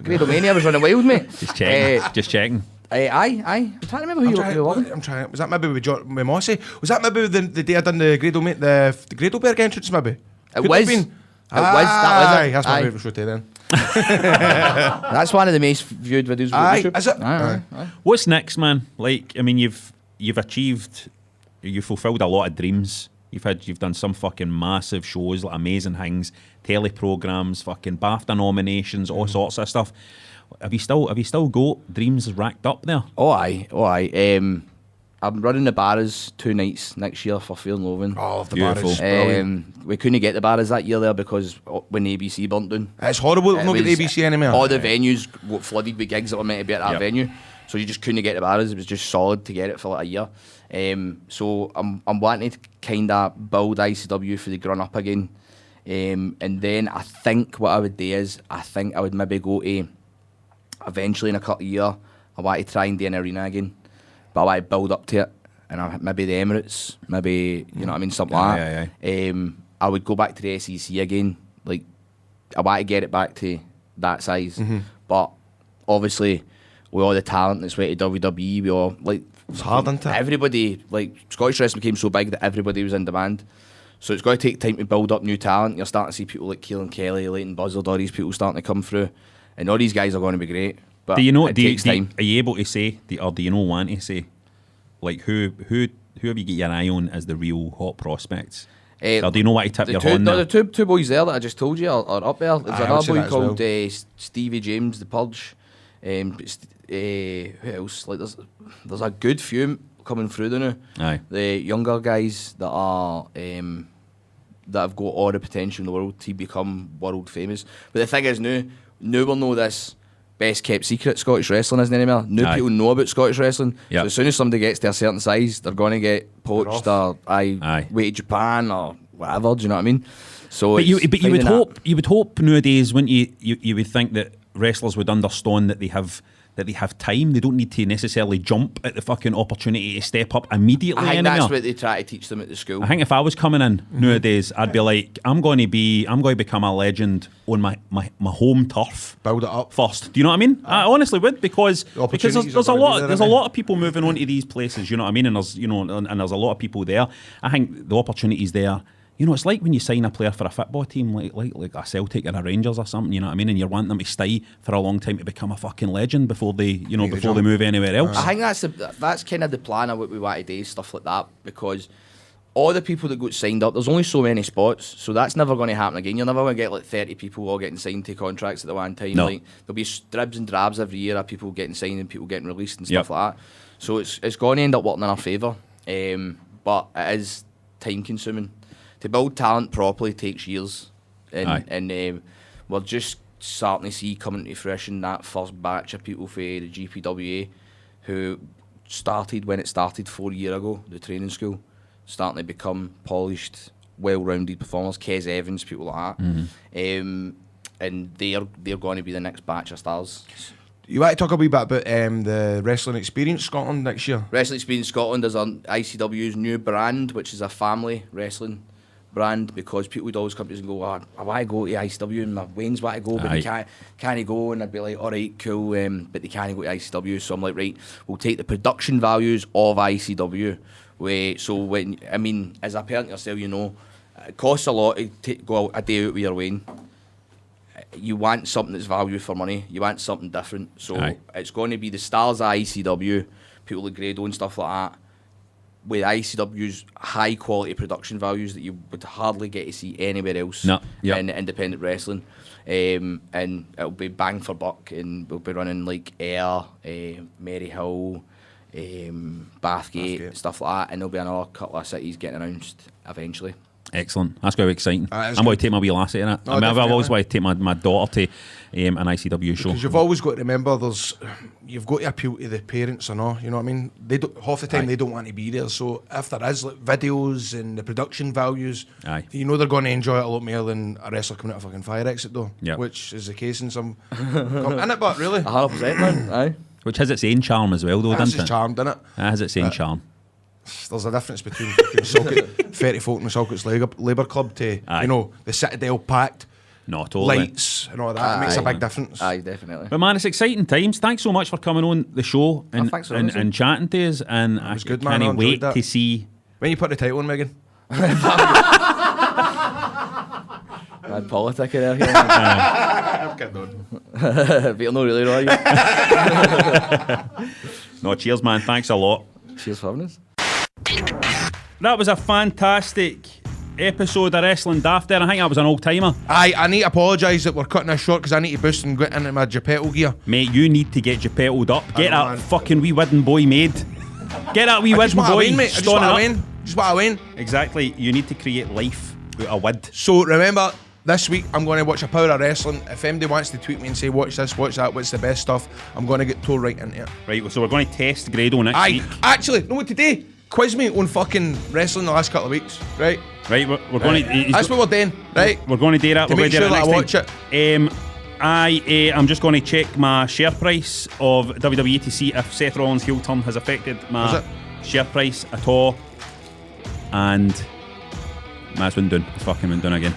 Grado Mania was running wild, mate. Just checking. Aye. I'm trying to remember who you were. I'm trying. Was that maybe with Mossy? Was that maybe the day I done the Grado, mate, the Gradoberg entrance, maybe? It was. That was it. That's my favourite show today then. That's one of the most viewed videos on YouTube. Is it? Aye. What's next, man? Like, I mean, you've fulfilled a lot of dreams. You've done some fucking massive shows, like amazing things, tele-programmes, fucking BAFTA nominations, all sorts of stuff. Have you still got dreams racked up there? Oh aye. I'm running the Barras 2 nights next year for Fear and Loathing. Oh, the Beautiful. Barras. We couldn't get the Barras that year there because when the ABC burnt down. It's horrible to not get the ABC anymore. All the venues flooded with gigs that were meant to be at that venue. So you just couldn't get the Barras. It was just solid to get it for like a year. So I'm wanting to kind of build ICW for the run up again. And then I think what I would do is I think I would maybe go to, eventually in a couple of years, I want to try and do an arena again. But I want to build up to it. And maybe the Emirates, maybe, you know what I mean, something like that. I would go back to the SEC again. Like, I want to get it back to that size. But obviously, with all the talent that's went to WWE, we all, like, it's hard, isn't it? Everybody, like, Scottish wrestling became so big that everybody was in demand. So it's got to take time to build up new talent. You're starting to see people like Keelan Kelly, Leighton Buzzard, all these people starting to come through. And all these guys are going to be great. But do you know? it takes time. Are you able to say, or do you know want to say, like who have you got your eye on as the real hot prospects? Or do you know what to tip your horn there? The two boys there that I just told you are up there. There's another boy called Stevie James, the Purge. Who else? Like there's a good few coming through there now. Aye. The younger guys that are that have got all the potential in the world to become world famous. But the thing is now we'll know this best kept secret Scottish wrestling isn't anymore. Now people know about Scottish wrestling. Yep. So as soon as somebody gets to a certain size, they're going to get poached or way to Japan or whatever. Do you know what I mean? So But you would hope nowadays, wouldn't you would think that wrestlers would understand that they have time. They don't need to necessarily jump at the fucking opportunity to step up immediately. I think anymore. that's what they try to teach them at the school. I think if I was coming in nowadays, I'd be like, I'm going to become a legend on my home turf. Build it up first. Do you know what I mean? I honestly would because there's a lot of people moving on to these places. You know what I mean? And there's and there's a lot of people there. I think the opportunity's there. You know, it's like when you sign a player for a football team, like a Celtic or a Rangers or something. You know what I mean? And you're wanting them to stay for a long time to become a fucking legend before they move anywhere else. I think that's kind of the plan of what we want to do, stuff like that, because all the people that got signed up, there's only so many spots, so that's never going to happen again. You're never going to get like 30 people all getting signed to contracts at the one time. No. Like there'll be dribs and drabs every year of people getting signed and people getting released and stuff like that. So it's going to end up working in our favour, but it is time consuming. To build talent properly takes years, and we're just starting to see coming to fruition that first batch of people for the GPWA who started when it started 4 years ago, the training school, starting to become polished, well-rounded performers. Kez Evans, people like that, and they're going to be the next batch of stars. You want to talk a wee bit about the Wrestling Experience Scotland next year? Wrestling Experience Scotland is an ICW's new brand, which is a family wrestling brand, because people would always come to us and go, I want to go to ICW and my Wayne's want to go, but they can't go, and I'd be like, alright, cool, but they can't go to ICW. So I'm like, right, we'll take the production values of ICW. So when, I mean, as a parent yourself, you know, it costs a lot to go a day out with your Wayne. You want something that's value for money, you want something different. So it's going to be the stars of ICW, people like Grado and stuff like that, with ICW's high quality production values that you would hardly get to see anywhere else in independent wrestling, and it'll be bang for buck, and we'll be running like Air, Mary Hill, Bathgate, stuff like that, and there'll be another couple of cities getting announced eventually. Excellent. That's going to be exciting. I'm good. going to take my wee lassie in it. No, I've always definitely. wanted to take my daughter to an ICW show. Because you've always got to remember, you've got to appeal to the parents and all. You know what I mean? They don't, half the time they don't want to be there. So if there is like videos and the production values, you know they're going to enjoy it a lot more than a wrestler coming out of a fucking fire exit though. Yep. Which is the case in some. In it, but really, 100%, man. Aye. Which has its own charm as well, though, that's doesn't just it? charmed, innit? It has its own charm. There's a difference between fucking Socket, 30 folk in the Sockets Labour Club to, you know, the Citadel packed, No, totally. lights and all that. It makes a big difference. Aye, definitely. But man, it's exciting times. Thanks so much for coming on the show and thanks for having us. and chatting to us. And was I good, man. I can't enjoyed wait that. to see. When you put the title on, Megan? Mad politic there. Here. I'm kidding on. But you're not really right. No, cheers, man. Thanks a lot. Cheers for having us. That was a fantastic episode of Wrestling Daft there. I think that was an old-timer. Aye, I need to apologise that we're cutting this short because I need to boost and get into my Geppetto gear. Mate, you need to get Geppetto'd up. Get know, that man. fucking wee wooden boy made. Get that wee Just wooden what I boy win, mate. Just what stoning I up. win. Just what I win. Exactly. You need to create life out of wood. So remember, this week I'm going to watch a Power of Wrestling. If anybody wants to tweet me and say, watch this, watch that, what's the best stuff, I'm going to get tore right into it. Right, so we're going to test Grado next Aye, week. actually, know what today? Quiz me on fucking wrestling the last couple of weeks, right? Right, we're going to... That's what we're doing, right? We're going to do that. To We're make going to do sure that that I next watch time. I'm just going to check my share price of WWE to see if Seth Rollins' heel turn has affected my share price at all. And that's went down. It's fucking went down again.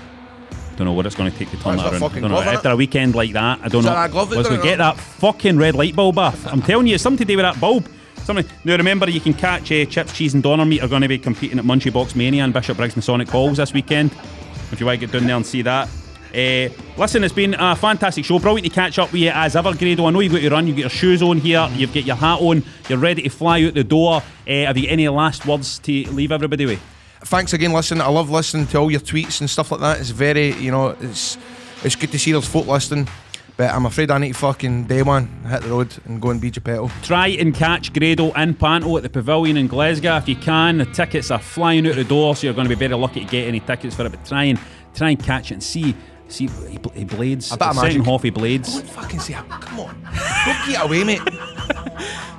Don't know what it's going to take to turn That's that a around. fucking Don't know. glove, After innit? a weekend like that, I don't Is know. that that glove that Let's done go it, get that fucking red light bulb off. I'm telling you, it's something to do with that bulb. Something. Now remember, you can catch Chips, Cheese and Donner Meat are going to be competing at Munchie Box Mania and Bishop Briggs Masonic Halls this weekend. If you want to get down there and see that. Listen, it's been a fantastic show. Brilliant to catch up with you as ever, Grado. I know you've got to run, you've got your shoes on here, you've got your hat on, you're ready to fly out the door. Have you got any last words to leave everybody with? Thanks again, listen. I love listening to all your tweets and stuff like that. It's very, you know, it's good to see there's folk listening. But I'm afraid I need to fucking day one, hit the road and go and be Geppetto. Try and catch Grado in Panto at the Pavilion in Glasgow if you can. The tickets are flying out the door, so you're going to be very lucky to get any tickets for it. But try and catch it and see he blades. I bet The I'm second magic. half he blades. Don't fucking say that. Come on. Don't get away, mate.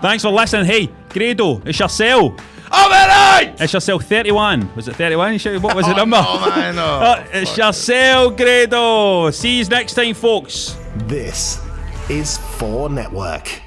Thanks for listening. Hey, Grado, it's your cell. Oh, man, It's your cell 31. Was it 31? What was the number? no, man, no. It's your cell, Grado. See you next time, folks. This is 4 Network.